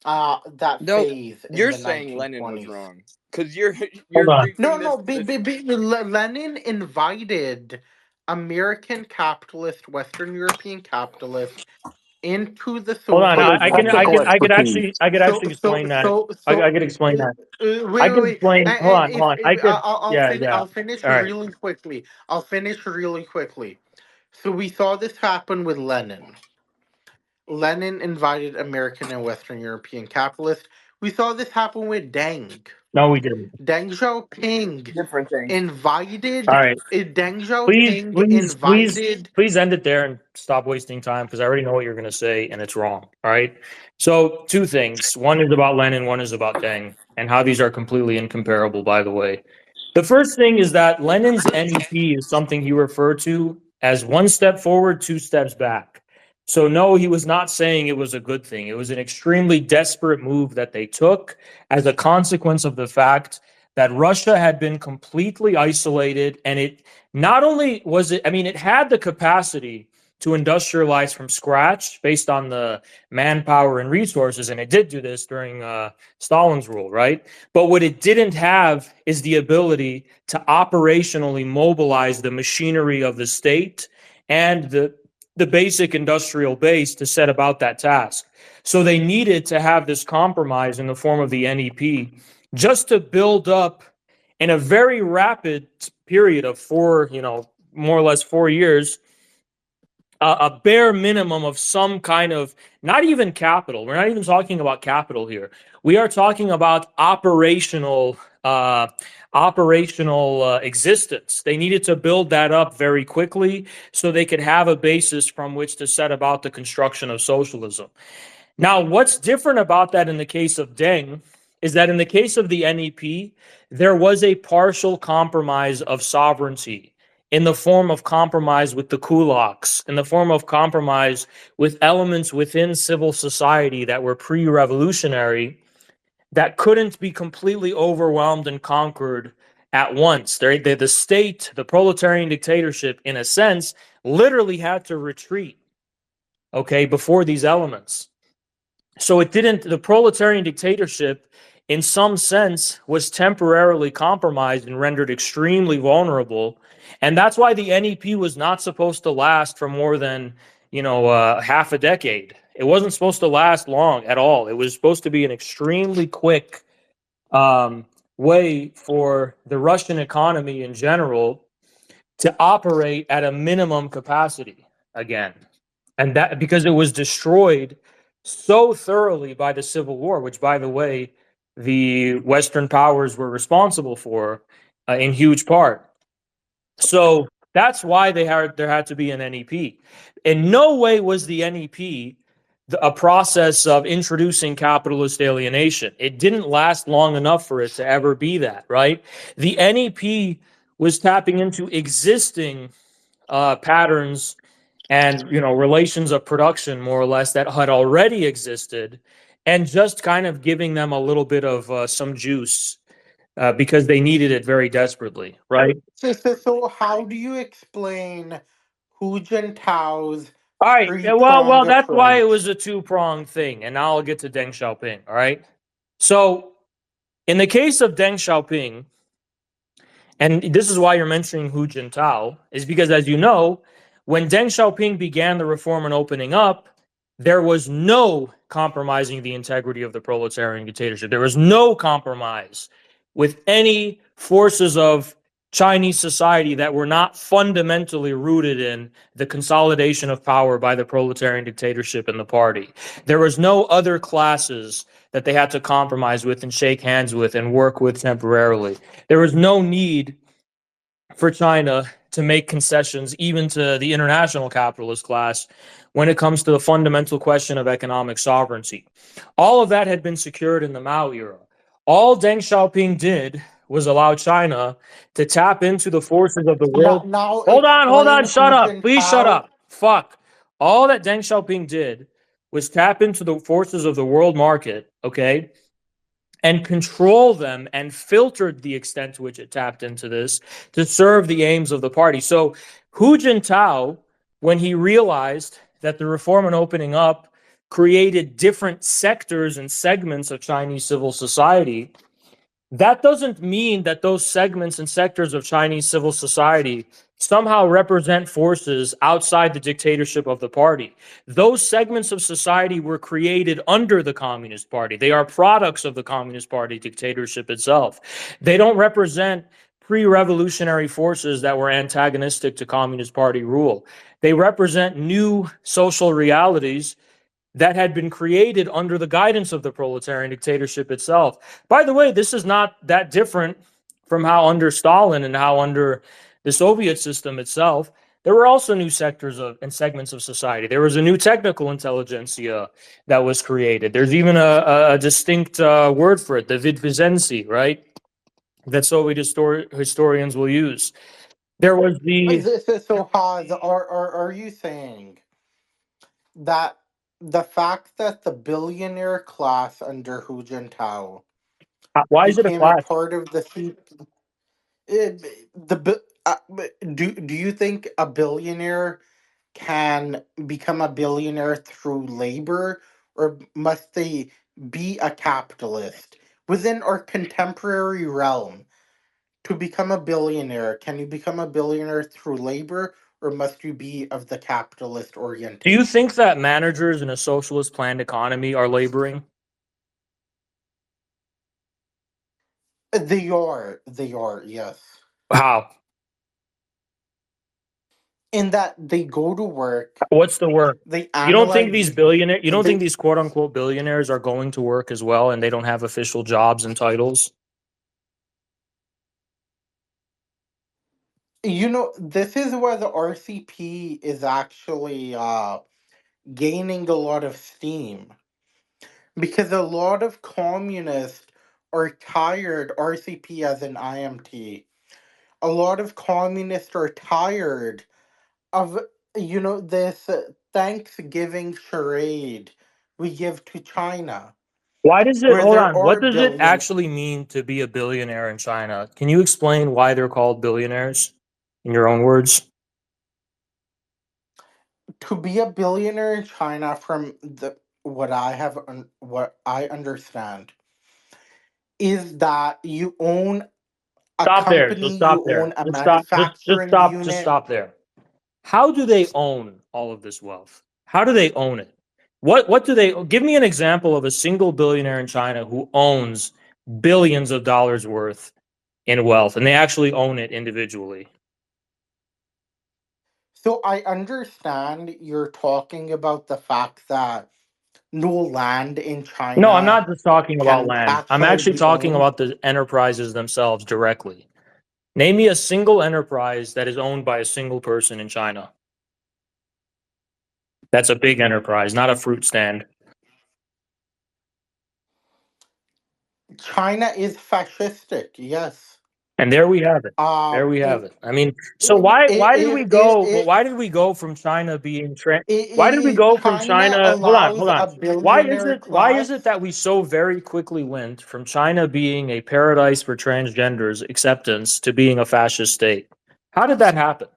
that No, phase in you're the saying Lenin was 1920s? wrong because you're Hold you're on. No, briefing no. this. Lenin invited American capitalist, Western European capitalist into the Hold on. For Soviet their technical Union. expertise. I could So, actually so, explain that. so, I so. could explain that. Wait, I wait, could wait. explain. Hold on. If Yeah, yeah. I'll finish All right. really quickly. I'll finish really quickly. So we saw this happen with Lenin. Lenin invited American and Western European capitalists. We saw this happen with Deng. No, we didn't. Deng Xiaoping Different things. All invited. right. Deng Please, Xiaoping please, please, invited. please end it there and stop wasting time because I already know what you're going to say and it's wrong. All right. So, two things. One is about Lenin, one is about Deng, and how these are completely incomparable, by the way. The first thing is that Lenin's NEP is something he referred to as one step forward, two steps back. So, no, he was not saying it was a good thing. It was an extremely desperate move that they took as a consequence of the fact that Russia had been completely isolated. And it not only was it, I mean, it had the capacity to industrialize from scratch based on the manpower and resources, and it did do this during Stalin's rule, right? But what it didn't have is the ability to operationally mobilize the machinery of the state and the basic industrial base to set about that task. So they needed to have this compromise in the form of the NEP just to build up in a very rapid period of more or less 4 years, a bare minimum of some kind of, not even capital. We're not even talking about capital here. We are talking about operational existence. They needed to build that up very quickly so they could have a basis from which to set about the construction of socialism. Now, what's different about that in the case of Deng is that in the case of the NEP, there was a partial compromise of sovereignty in the form of compromise with the kulaks, in the form of compromise with elements within civil society that were pre-revolutionary that couldn't be completely overwhelmed and conquered at once. The state, the proletarian dictatorship, in a sense, literally had to retreat, okay, before these elements. So the proletarian dictatorship, in some sense, was temporarily compromised and rendered extremely vulnerable. And that's why the NEP was not supposed to last for more than, half a decade. It wasn't supposed to last long at all. It was supposed to be an extremely quick way for the Russian economy in general to operate at a minimum capacity again. And that because it was destroyed so thoroughly by the Civil War, which, by the way, the Western powers were responsible for in huge part. So that's why there had to be an NEP. In no way was the NEP a process of introducing capitalist alienation. It didn't last long enough for it to ever be that, right? The NEP was tapping into existing patterns and relations of production, more or less, that had already existed, and just kind of giving them a little bit of some juice because they needed it very desperately, right? So how do you explain Hu Jintao's All right. Yeah, well, three-pronged that's why it was approach? a two-pronged thing, and now I'll get to Deng Xiaoping. All right. So, in the case of Deng Xiaoping, and this is why you're mentioning Hu Jintao, is because, as you know, when Deng Xiaoping began the reform and opening up, there was no compromising the integrity of the proletarian dictatorship. There was no compromise with any forces of Chinese society that were not fundamentally rooted in the consolidation of power by the proletarian dictatorship and the party. There was no other classes that they had to compromise with and shake hands with and work with temporarily. There was no need for China to make concessions even to the international capitalist class when it comes to the fundamental question of economic sovereignty. All of that had been secured in the Mao era. All Deng Xiaoping did was allow China to tap into the forces of the Now, world. now Hold explain on, shut Hu up. Please shut Jintao. up. Fuck. All that Deng Xiaoping did was tap into the forces of the world market, okay? And control them and filtered the extent to which it tapped into this to serve the aims of the party. So Hu Jintao, when he realized that the reform and opening up created different sectors and segments of Chinese civil society, that doesn't mean that those segments and sectors of Chinese civil society somehow represent forces outside the dictatorship of the party. Those segments of society were created under the Communist Party. They are products of the Communist Party dictatorship itself. They don't represent pre-revolutionary forces that were antagonistic to Communist Party rule. They represent new social realities that had been created under the guidance of the proletarian dictatorship itself. By the way, this is not that different from how under Stalin and how under the Soviet system itself, there were also new sectors and segments of society. There was a new technical intelligentsia that was created. There's even a distinct word for it, the Vidvizensi, right? That Soviet historians will use. There was the So Haz, are you saying that the fact that the billionaire class under Hu Jintao why is it a became a class? part of do you think a billionaire can become a billionaire through labor, or must they be a capitalist? Within our contemporary realm, to become a billionaire, can you become a billionaire through labor, or must you be of the capitalist Do you orientation? think that managers in a socialist planned economy are laboring? They are, yes. How? In that they go to work, What's the work? they You don't think analyze, you don't think they, these quote unquote billionaires are going to work as well and they don't have official jobs and titles? this is where the RCP is actually gaining a lot of steam, because a lot of communists are tired, RCP as an IMT, a lot of communists are tired of, this Thanksgiving charade we give to China, Why does it, where hold there on, what are does it billion actually mean to be a billionaire in China? Can you explain why they're called billionaires in your own words? to be a billionaire in China, from the what I understand, is that you own a Stop there. company, Just you stop own there. a Just stop. manufacturing Just unit. stop there. How do they own all of this wealth? How do they own it? What do they give me an example of a single billionaire in China who owns billions of dollars worth in wealth and they actually own it individually? So I understand you're talking about the fact that no land in No, I'm China not just talking about can land. I'm actually actually be talking owned. about the enterprises themselves directly. Name me a single enterprise that is owned by a single person in China. That's a big enterprise, not a fruit stand. China is fascistic, yes. And there we have it. There we have It, it. I mean, so it, why did we go? But it, why did we go from China being why did we go from China China? allows Hold a on. billionaire Why is it class. that we so very quickly went from China being a paradise for transgenders acceptance to being a fascist state? How did that happen?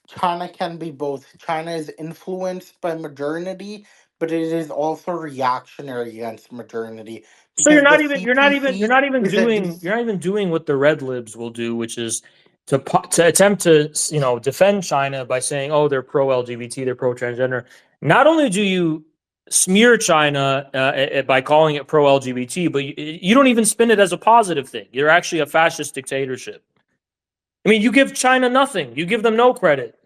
China can be both. China is influenced by modernity, but it is also reactionary against modernity, So because the CPC is a you're not even doing what the red libs will do, which is to attempt to defend China by saying, oh, they're pro LGBT, they're pro transgender. Not only do you smear China by calling it pro LGBT, but you don't even spin it as a positive thing. You're actually a fascist dictatorship. I mean, you give China nothing. You give them no credit.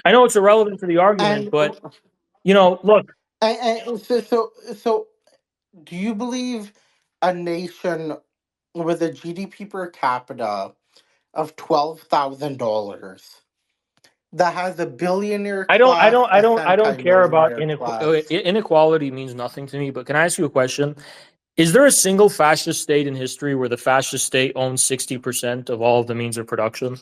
I know it's irrelevant to the argument, and but look, so do you believe a nation with a GDP per capita of $12,000 that has a billionaire class, a I don't care about centimillionaire class? inequality means nothing to me. But can I ask you a question? Is there a single fascist state in history where the fascist state owns 60% of all of the means of production?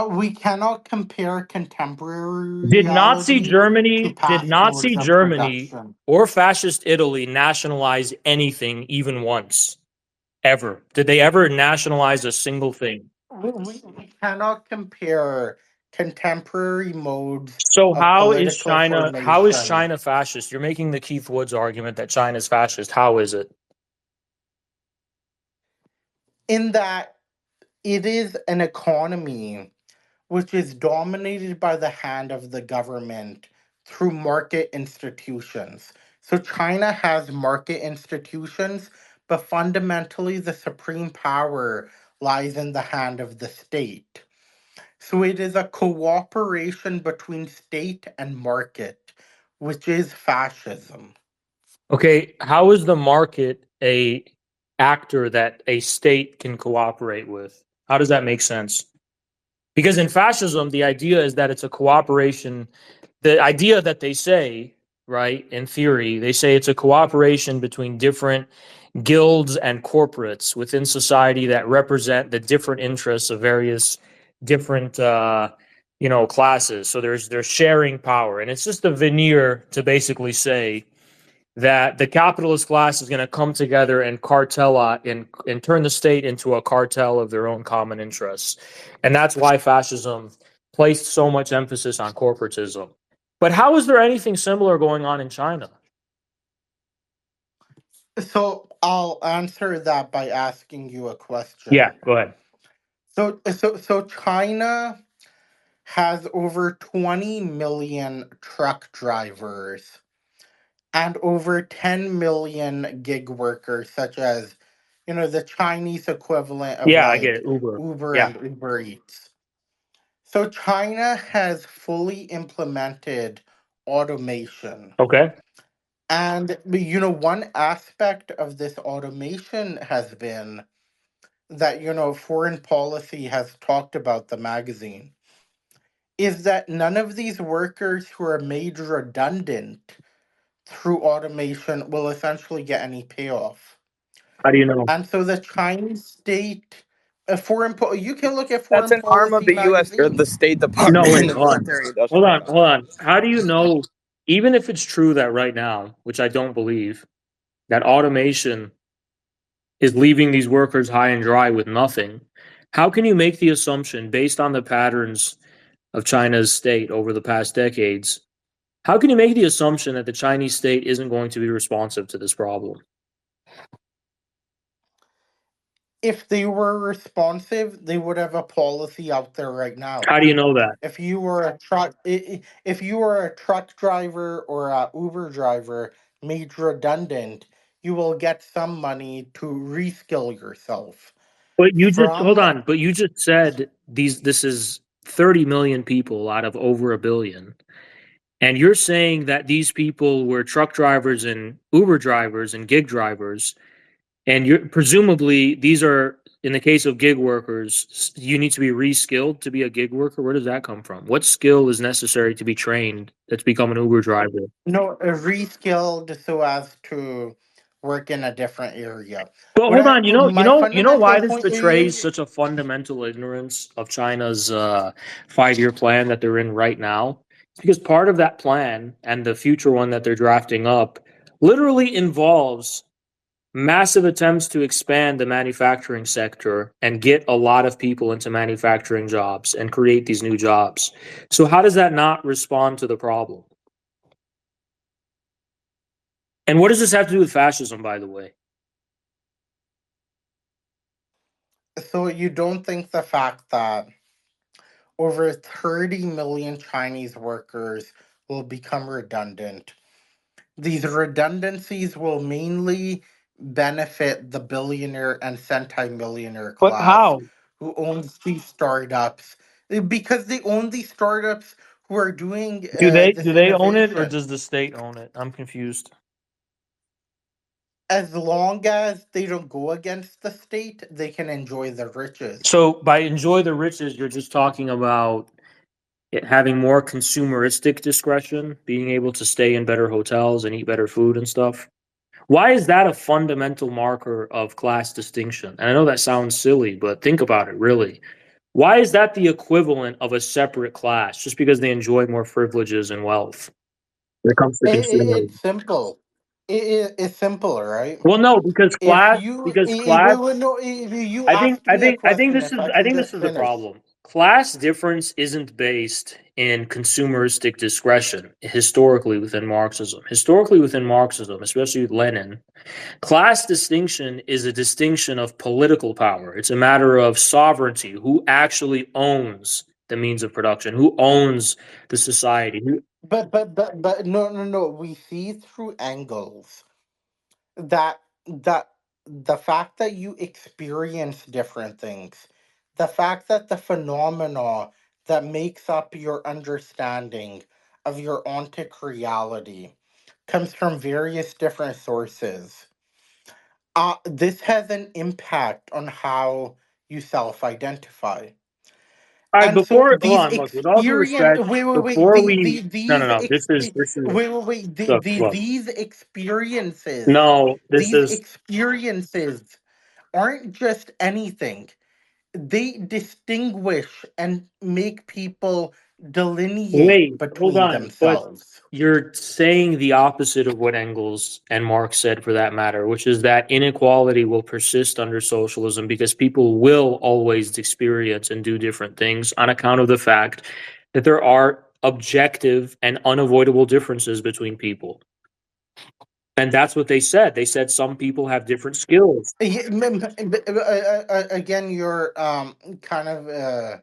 We cannot compare contemporary reality to Did past modes Nazi of Germany production. or fascist Italy nationalize anything even once? Ever? Did they ever nationalize a single thing? We cannot compare contemporary modes So of political How is formation, China fascist? You're making the Keith Woods argument that China's fascist. How is it? in that it is an economy which is dominated by the hand of the government through market institutions. So China has market institutions, but fundamentally the supreme power lies in the hand of the state. So it is a cooperation between state and market, which is fascism. Okay, how is the market a actor that a state can cooperate with? How does that make sense? Because in fascism, the idea is that it's a cooperation. The idea that they say, right, in theory, they say it's a cooperation between different guilds and corporates within society that represent the different interests of various different classes. So they're sharing power, and it's just a veneer to basically say that the capitalist class is going to come together and cartel and turn the state into a cartel of their own common interests. And that's why fascism placed so much emphasis on corporatism. But how is there anything similar going on in China? So I'll answer that by asking you a Yeah, question. go ahead. So China has over 20 million truck drivers and over 10 million gig workers, such as, the Chinese equivalent of Yeah, I get like it. Uber. Uber Yeah. and Uber Eats. So China has fully implemented automation. Okay. And, one aspect of this automation has been that, foreign policy has talked about the magazine, is that none of these workers who are made redundant through automation will essentially get any payoff. How do you know? And so the Chinese state, you can look at That's Foreign an arm of Policy the U.S. or the magazine. State No, Department in wait, the hold on. military Hold industrial on, hold on. complex. How do you know, even if it's true that right now, which I don't believe, that automation is leaving these workers high and dry with nothing? How can you make the assumption, based on the patterns of China's state over the past decades, how can you make the assumption that the Chinese state isn't going to be responsive to this problem? If they were responsive, they would have a policy out there right now. How do you know that? If you were a truck driver or a Uber driver made redundant, you will get some money to reskill yourself. But you just hold From on. But you just said this is 30 million people out of over a billion. And you're saying that these people were truck drivers and Uber drivers and gig drivers, and you're presumably these are in the case of gig workers, you need to be reskilled to be a gig worker. Where does that come from? What skill is necessary to be trained to become an Uber driver? no reskilled so as to work in a different area. But hold on, My you know fundamental why this point betrays is such a fundamental ignorance of China's 5-year plan that they're in right now? It's because part of that plan and the future one that they're drafting up literally involves massive attempts to expand the manufacturing sector and get a lot of people into manufacturing jobs and create these new jobs. So how does that not respond to the problem? And what does this have to do with fascism, by the way? so you don't think the fact that over 30 million Chinese workers will become redundant. These redundancies will mainly benefit the billionaire and centimillionaire But class how? who owns these startups, because they own these startups who are doing this Do they own it or innovation. does the state own it? I'm confused. As long as they don't go against the state, they can enjoy the riches. So by enjoy the riches, you're just talking about it having more consumeristic discretion, being able to stay in better hotels and eat better food and stuff. Why is that a fundamental marker of class distinction? And I know that sounds silly, but think about it really. Why is that the equivalent of a separate class just because they enjoy more privileges and wealth when it comes to consumerism? It's simple. It's simple, right? Well, no, If you class. wait, no, you asked me a question. If I I can think this just is the finish. problem. Class difference isn't based in consumeristic discretion historically within Marxism. Historically within Marxism, especially with Lenin, class distinction is a distinction of political power. It's a matter of sovereignty. Who actually owns the means of production? Who owns the society? But no. We see through angles that the fact that you experience different things, the fact that the phenomena that makes up your understanding of your ontic reality comes from various different sources. This has an impact on how you self-identify. All right, And so before hold these on, look, with all due experience respect, wait before we no no no, this is look, these no, this these is experiences aren't just anything. They distinguish and make people delineate Wait, hold between on. But themselves. you're saying the opposite of what Engels and Marx said, for that matter, which is that inequality will persist under socialism because people will always experience and do different things on account of the fact that there are objective and unavoidable differences between people. And that's what they said. They said some people have different skills. Again, you're kind of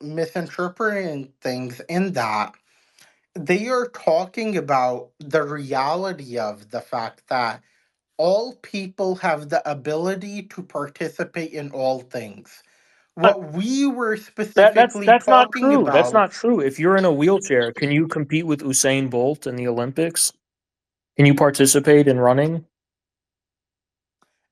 misinterpreting things in that they are talking about the reality of the fact that all people have the ability to participate in all things. What we were specifically That's not talking true. That's about, not true. If you're in a wheelchair, can you compete with Usain Bolt in the Olympics? Can you participate in running?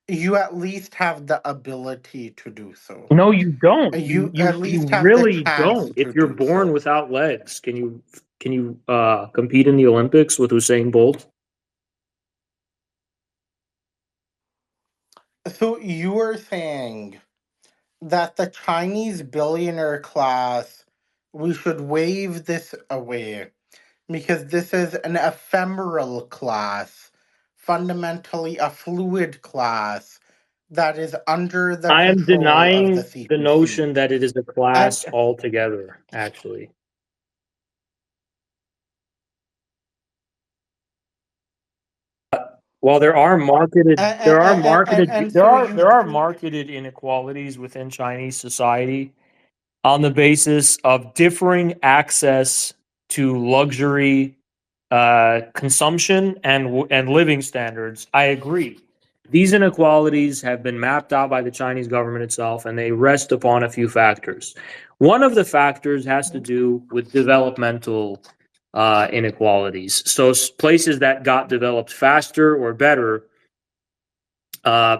you at least have the ability to do so. No, you don't. You at You least have the really chance don't. to If you're do born so. without legs, can you compete in the Olympics with Usain Bolt? So you were saying that the Chinese billionaire class, we should wave this away because this is an ephemeral class, fundamentally a fluid class that is under the I am control of the denying the CPC. notion that it is a And class altogether, actually. While and so you there are do. marketed inequalities within Chinese society on the basis of differing access to luxury consumption and living standards. I agree. These inequalities have been mapped out by the Chinese government itself, and they rest upon a few factors. One of the factors has to do with developmental inequalities. So places that got developed faster or better,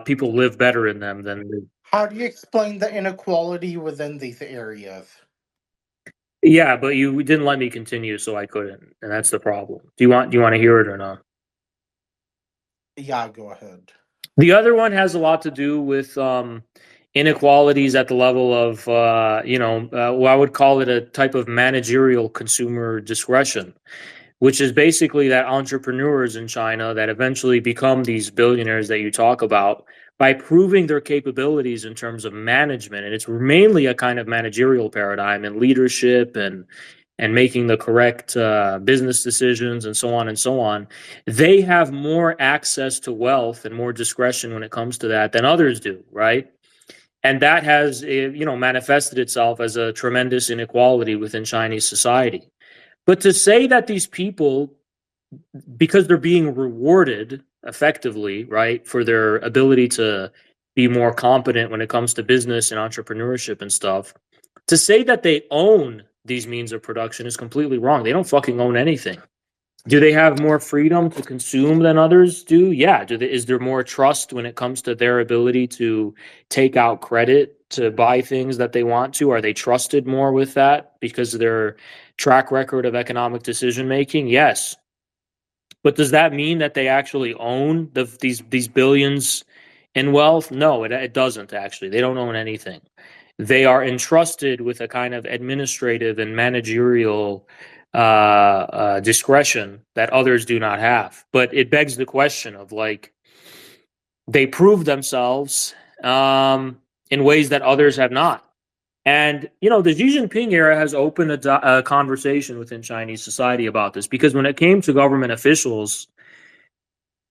people live better in them than. How do you explain the inequality within these areas? Yeah, but you didn't let me continue, so I couldn't, and that's the problem. Do you want to hear it or not? Yeah, go ahead. The other one has a lot to do with inequalities at the level of well, I would call it a type of managerial consumer discretion, which is basically that entrepreneurs in China that eventually become these billionaires that you talk about by proving their capabilities in terms of management. And it's mainly a kind of managerial paradigm and leadership and making the correct business decisions and so on and so on. They have more access to wealth and more discretion when it comes to that than others do, right? And that has manifested itself as a tremendous inequality within Chinese society. But to say that these people, because they're being rewarded effectively, right, for their ability to be more competent when it comes to business and entrepreneurship and stuff, to say that they own these means of production is completely wrong. They don't fucking own anything. Do they have more freedom to consume than others do? Yeah. Is there more trust when it comes to their ability to take out credit to buy things that they want to? Are they trusted more with that because of their track record of economic decision making? Yes. But does that mean that they actually own these billions in wealth? No, it doesn't actually. They don't own anything. They are entrusted with a kind of administrative and managerial discretion that others do not have. But it begs the question of like they prove themselves in ways that others have not. And the Xi Jinping era has opened a conversation within Chinese society about this because when it came to government officials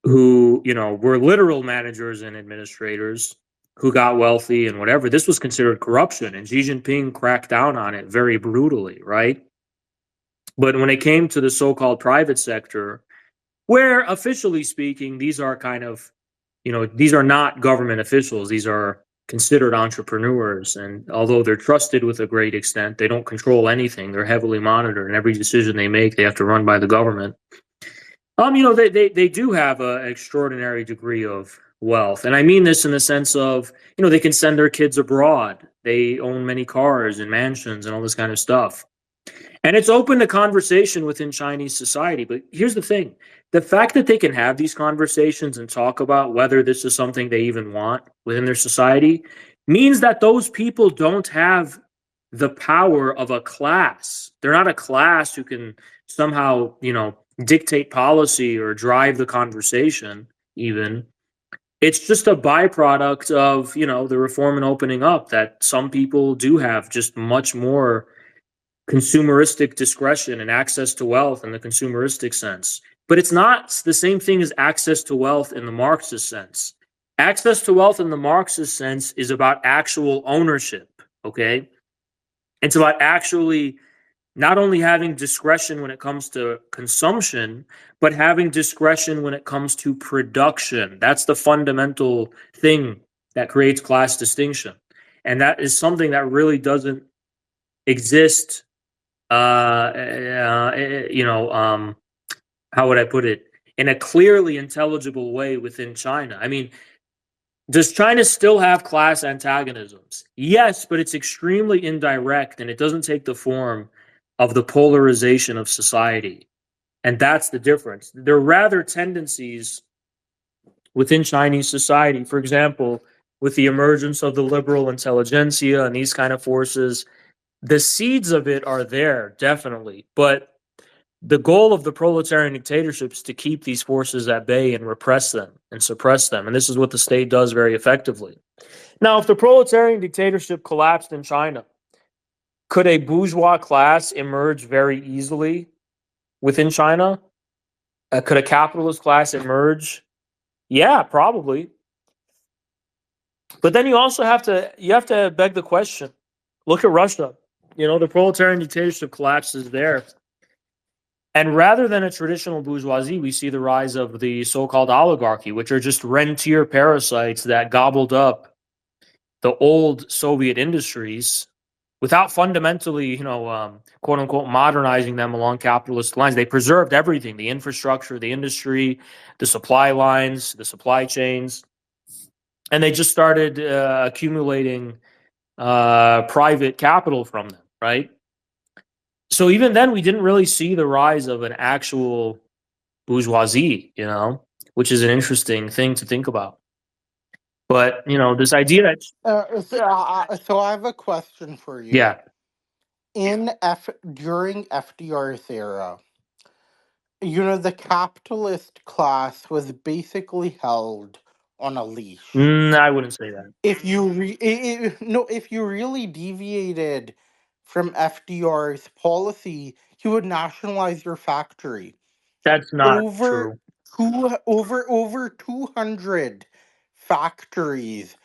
who were literal managers and administrators who got wealthy and whatever, this was considered corruption, and Xi Jinping cracked down on it very brutally, right? But when it came to the so-called private sector, where officially speaking, these are kind of, these are not government officials, these are considered entrepreneurs. And although they're trusted with a great extent, they don't control anything. They're heavily monitored, and every decision they make, they have to run by the government. They do have an extraordinary degree of wealth. And I mean this in the sense of, they can send their kids abroad. They own many cars and mansions and all this kind of stuff. And it's opened a conversation within Chinese society. But here's the thing. The fact that they can have these conversations and talk about whether this is something they even want within their society means that those people don't have the power of a class. They're not a class who can somehow, dictate policy or drive the conversation, even. It's just a byproduct of, the reform and opening up, that some people do have just much more consumeristic discretion and access to wealth in the consumeristic sense. But it's not the same thing as access to wealth in the Marxist sense. Access to wealth in the Marxist sense is about actual ownership, okay? It's about actually not only having discretion when it comes to consumption, but having discretion when it comes to production. That's the fundamental thing that creates class distinction. And that is something that really doesn't exist. How would I put it? In a clearly intelligible way within China. I mean, does China still have class antagonisms? Yes, but it's extremely indirect, and it doesn't take the form of the polarization of society. And that's the difference. There are rather tendencies within Chinese society, for example, with the emergence of the liberal intelligentsia and these kind of forces, the seeds of it are there, definitely. But the goal of the proletarian dictatorship is to keep these forces at bay and repress them and suppress them. And this is what the state does very effectively. Now, if the proletarian dictatorship collapsed in China, could a bourgeois class emerge very easily within China? Could a capitalist class emerge? Yeah, probably. But then you also have to beg the question. Look at Russia. The proletarian dictatorship collapses there. And rather than a traditional bourgeoisie, we see the rise of the so-called oligarchy, which are just rentier parasites that gobbled up the old Soviet industries without fundamentally, quote unquote, modernizing them along capitalist lines. They preserved everything: the infrastructure, the industry, the supply lines, the supply chains, and they just started accumulating private capital from them, right? So even then, we didn't really see the rise of an actual bourgeoisie, which is an interesting thing to think about. But, this idea that, So I have a question for you. yeah. During FDR's era, the capitalist class was basically held on a leash. I wouldn't say that. If you really deviated from FDR's policy, he would nationalize your factory. That's not true. Over 200 factories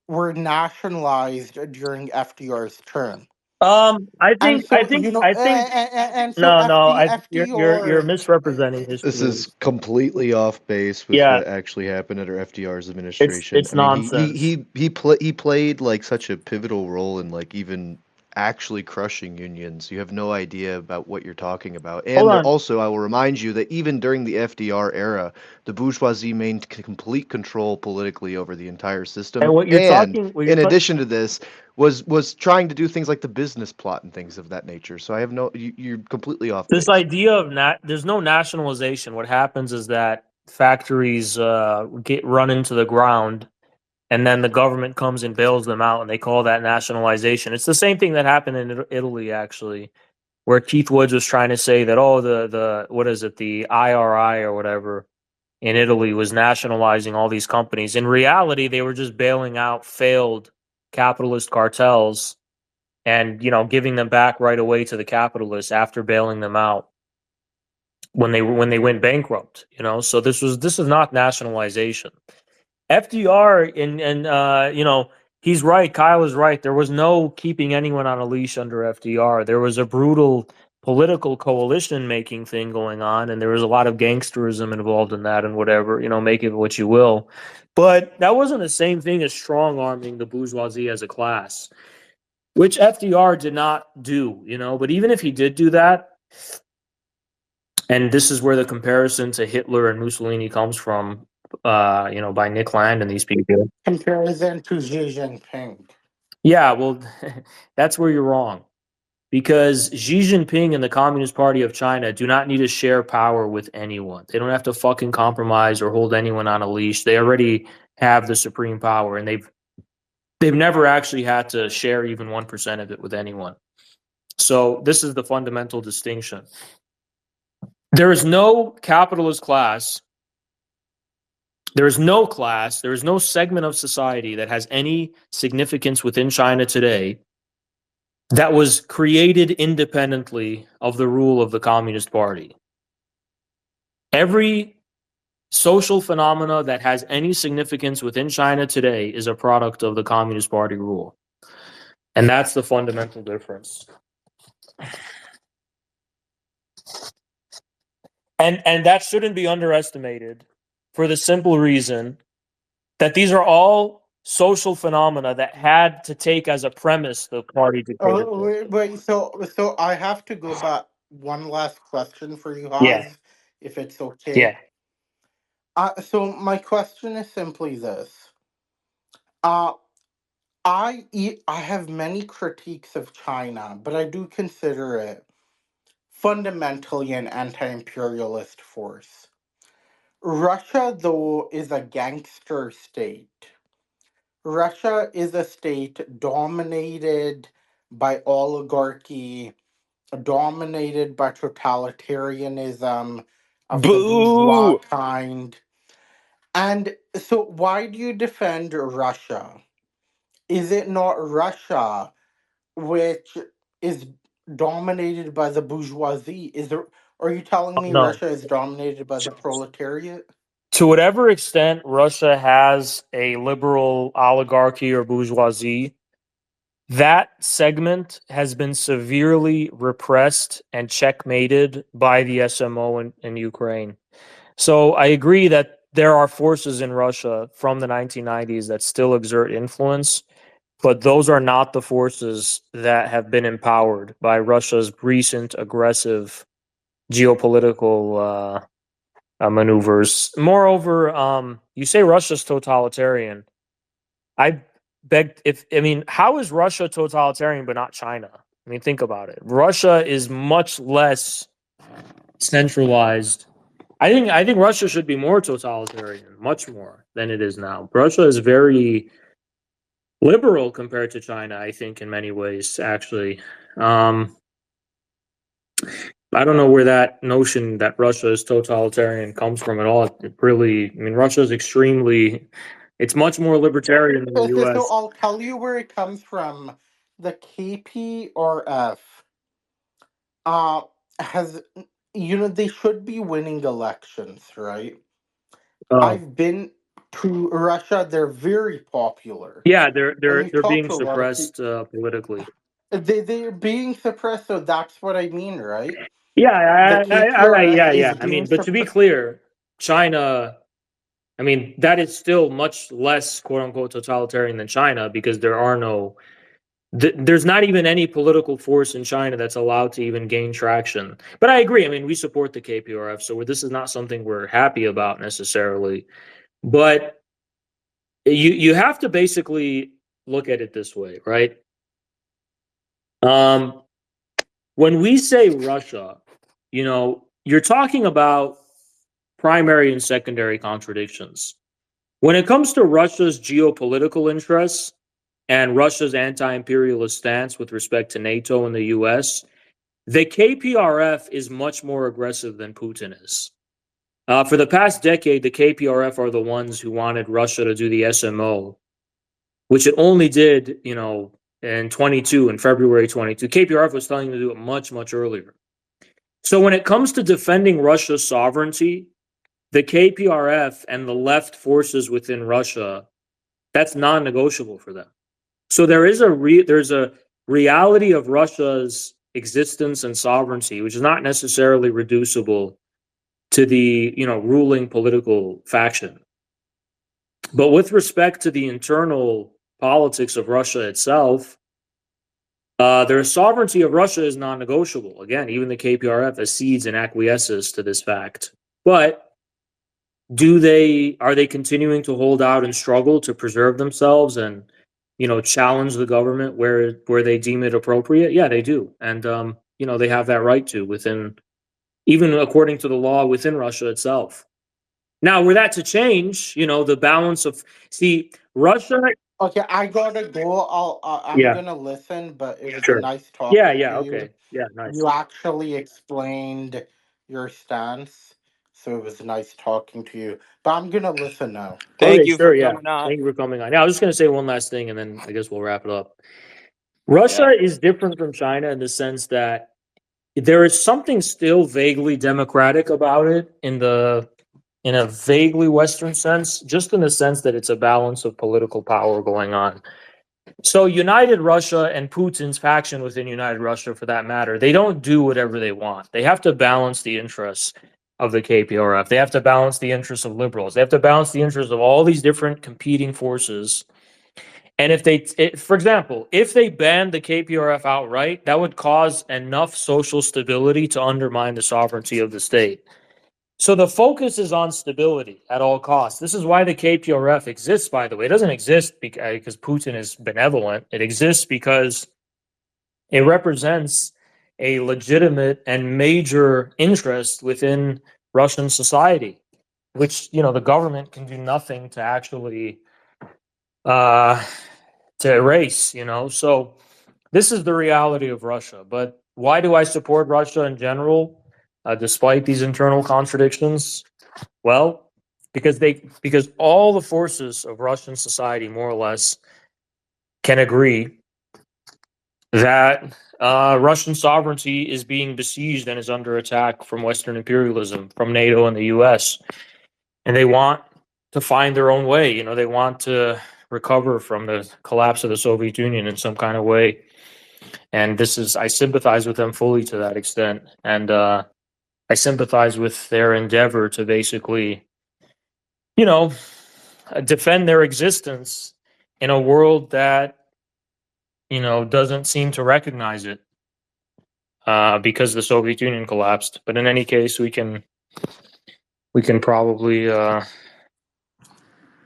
were nationalized during FDR's term. I And think, so, and so no, you're FDR. misrepresenting This history. is completely off base with Yeah, what actually happened under FDR's administration. it's I mean, nonsense. he played like such a pivotal role in like even actually crushing unions. You have no idea about what you're talking about. Hold And there on. also, I will remind you that even during the FDR era, the bourgeoisie maintained complete control politically over the entire system. And what you're And talking, in addition to this, was trying to do things like the business plot and things of that nature. So I have you're completely off this base. idea of there's no nationalization. What happens is that factories get run into the ground, and then the government comes and bails them out, and they call that nationalization. It's the same thing that happened in Italy, actually, where Keith Woods was trying to say that, oh, the what is it, the IRI or whatever in Italy was nationalizing all these companies. In reality, they were just bailing out failed capitalist cartels and giving them back right away to the capitalists after bailing them out when they went bankrupt. So this is not nationalization. FDR and he's right. Kyle is right. There was no keeping anyone on a leash under FDR. There was a brutal political coalition making thing going on, and there was a lot of gangsterism involved in that, and whatever, make it what you will. But that wasn't the same thing as strong arming the bourgeoisie as a class, which FDR did not do. But even if he did do that, and this is where the comparison to Hitler and Mussolini comes from, by Nick Land and these people. Comparison to Xi Jinping. Yeah, well, that's where you're wrong. Because Xi Jinping and the Communist Party of China do not need to share power with anyone. They don't have to fucking compromise or hold anyone on a leash. They already have the supreme power, and they've never actually had to share even 1% of it with anyone. So this is the fundamental distinction. There is no capitalist class. There is no class, there is no segment of society that has any significance within China today that was created independently of the rule of the Communist Party. Every social phenomena that has any significance within China today is a product of the Communist Party rule. And that's the fundamental difference. And that shouldn't be underestimated for the simple reason that these are all social phenomena that had to take as a premise the party Oh, dictatorship. wait. So I have to go back. One last question for you, Yeah, Haz, if it's okay. yeah. So my question is simply this. Uh, I have many critiques of China, but I do consider it fundamentally an anti-imperialist force. Russia, though, is a gangster state. Russia is a state dominated by oligarchy, dominated by totalitarianism of the bourgeois Boo! kind. And so, why do you defend Russia? Is it not Russia which is dominated by the bourgeoisie? Are you telling me No. Russia is dominated by the proletariat? To whatever extent Russia has a liberal oligarchy or bourgeoisie, that segment has been severely repressed and checkmated by the SMO in Ukraine. So I agree that there are forces in Russia from the 1990s that still exert influence, but those are not the forces that have been empowered by Russia's recent aggressive geopolitical maneuvers. Moreover, you say Russia's totalitarian. I how is Russia totalitarian but not China? I mean, think about it. Russia is much less centralized. I think Russia should be more totalitarian, much more than it is now. Russia is very liberal compared to China, I think, in many ways, actually. Um, I don't know where that notion that Russia is totalitarian comes from at all. It really, I mean, Russia is it's much more libertarian than the So US. I'll tell you where it comes from. The KPRF uh, has, they should be winning elections, right? Oh, I've been to Russia. They're very popular. yeah, they're And they're you they're talk being to a lot of people. suppressed politically. They're being suppressed, so that's what I mean, right? The All right, KPRF yeah. is I being mean, but to be suppressed. clear, China, I mean, that is still much less quote unquote totalitarian than China because there's not even any political force in China that's allowed to even gain traction. But I agree. I mean, we support the KPRF, so this is not something we're happy about necessarily. But you have to basically look at it this way, right? Um, when we say Russia, you're talking about primary and secondary contradictions. When it comes to Russia's geopolitical interests and Russia's anti-imperialist stance with respect to NATO and the US, the KPRF is much more aggressive than Putin is. For the past decade, the KPRF are the ones who wanted Russia to do the SMO, which it only did, in February 22. KPRF was telling them to do it much, much earlier. So when it comes to defending Russia's sovereignty, the KPRF and the left forces within Russia, that's non-negotiable for them. So there's a reality of Russia's existence and sovereignty, which is not necessarily reducible to the ruling political faction. But with respect to the internal politics of Russia itself, their sovereignty of Russia is non-negotiable. Again, even the KPRF accedes and acquiesces to this fact. But are they continuing to hold out and struggle to preserve themselves and challenge the government where they deem it appropriate? Yeah, they do. And they have that right to within, even according to the law within Russia itself. Now, were that to change, the balance of, see, Russia Okay, I gotta go. I'm Yeah, gonna listen, but it was sure. nice Yeah, talking to yeah, you. okay. Yeah, nice. You actually explained your stance, so it was nice talking to you. But I'm gonna listen now. Thank Okay, you for sure, yeah. coming on. Thank you for coming on. Yeah, I was just gonna say one last thing, and then I guess we'll wrap it up. Russia Yeah. is different from China in the sense that there is something still vaguely democratic about it in a vaguely Western sense, just in the sense that it's a balance of political power going on. So United Russia and Putin's faction within United Russia, for that matter, they don't do whatever they want. They have to balance the interests of the KPRF. They have to balance the interests of liberals. They have to balance the interests of all these different competing forces. And for example, if they banned the KPRF outright, that would cause enough social stability to undermine the sovereignty of the state. So the focus is on stability at all costs. This is why the KPRF exists, by the way. It doesn't exist because Putin is benevolent. It exists because it represents a legitimate and major interest within Russian society, which, the government can do nothing to actually uh, to erase, So this is the reality of Russia. But why do I support Russia in general, despite these internal contradictions? Well, because all the forces of Russian society more or less can agree that Russian sovereignty is being besieged and is under attack from Western imperialism, from NATO and the US. And they want to find their own way. They want to recover from the collapse of the Soviet Union in some kind of way. And I sympathize with them fully to that extent. And I sympathize with their endeavor to basically, you know, defend their existence in a world that doesn't seem to recognize it because the Soviet Union collapsed. But in any case, we can probably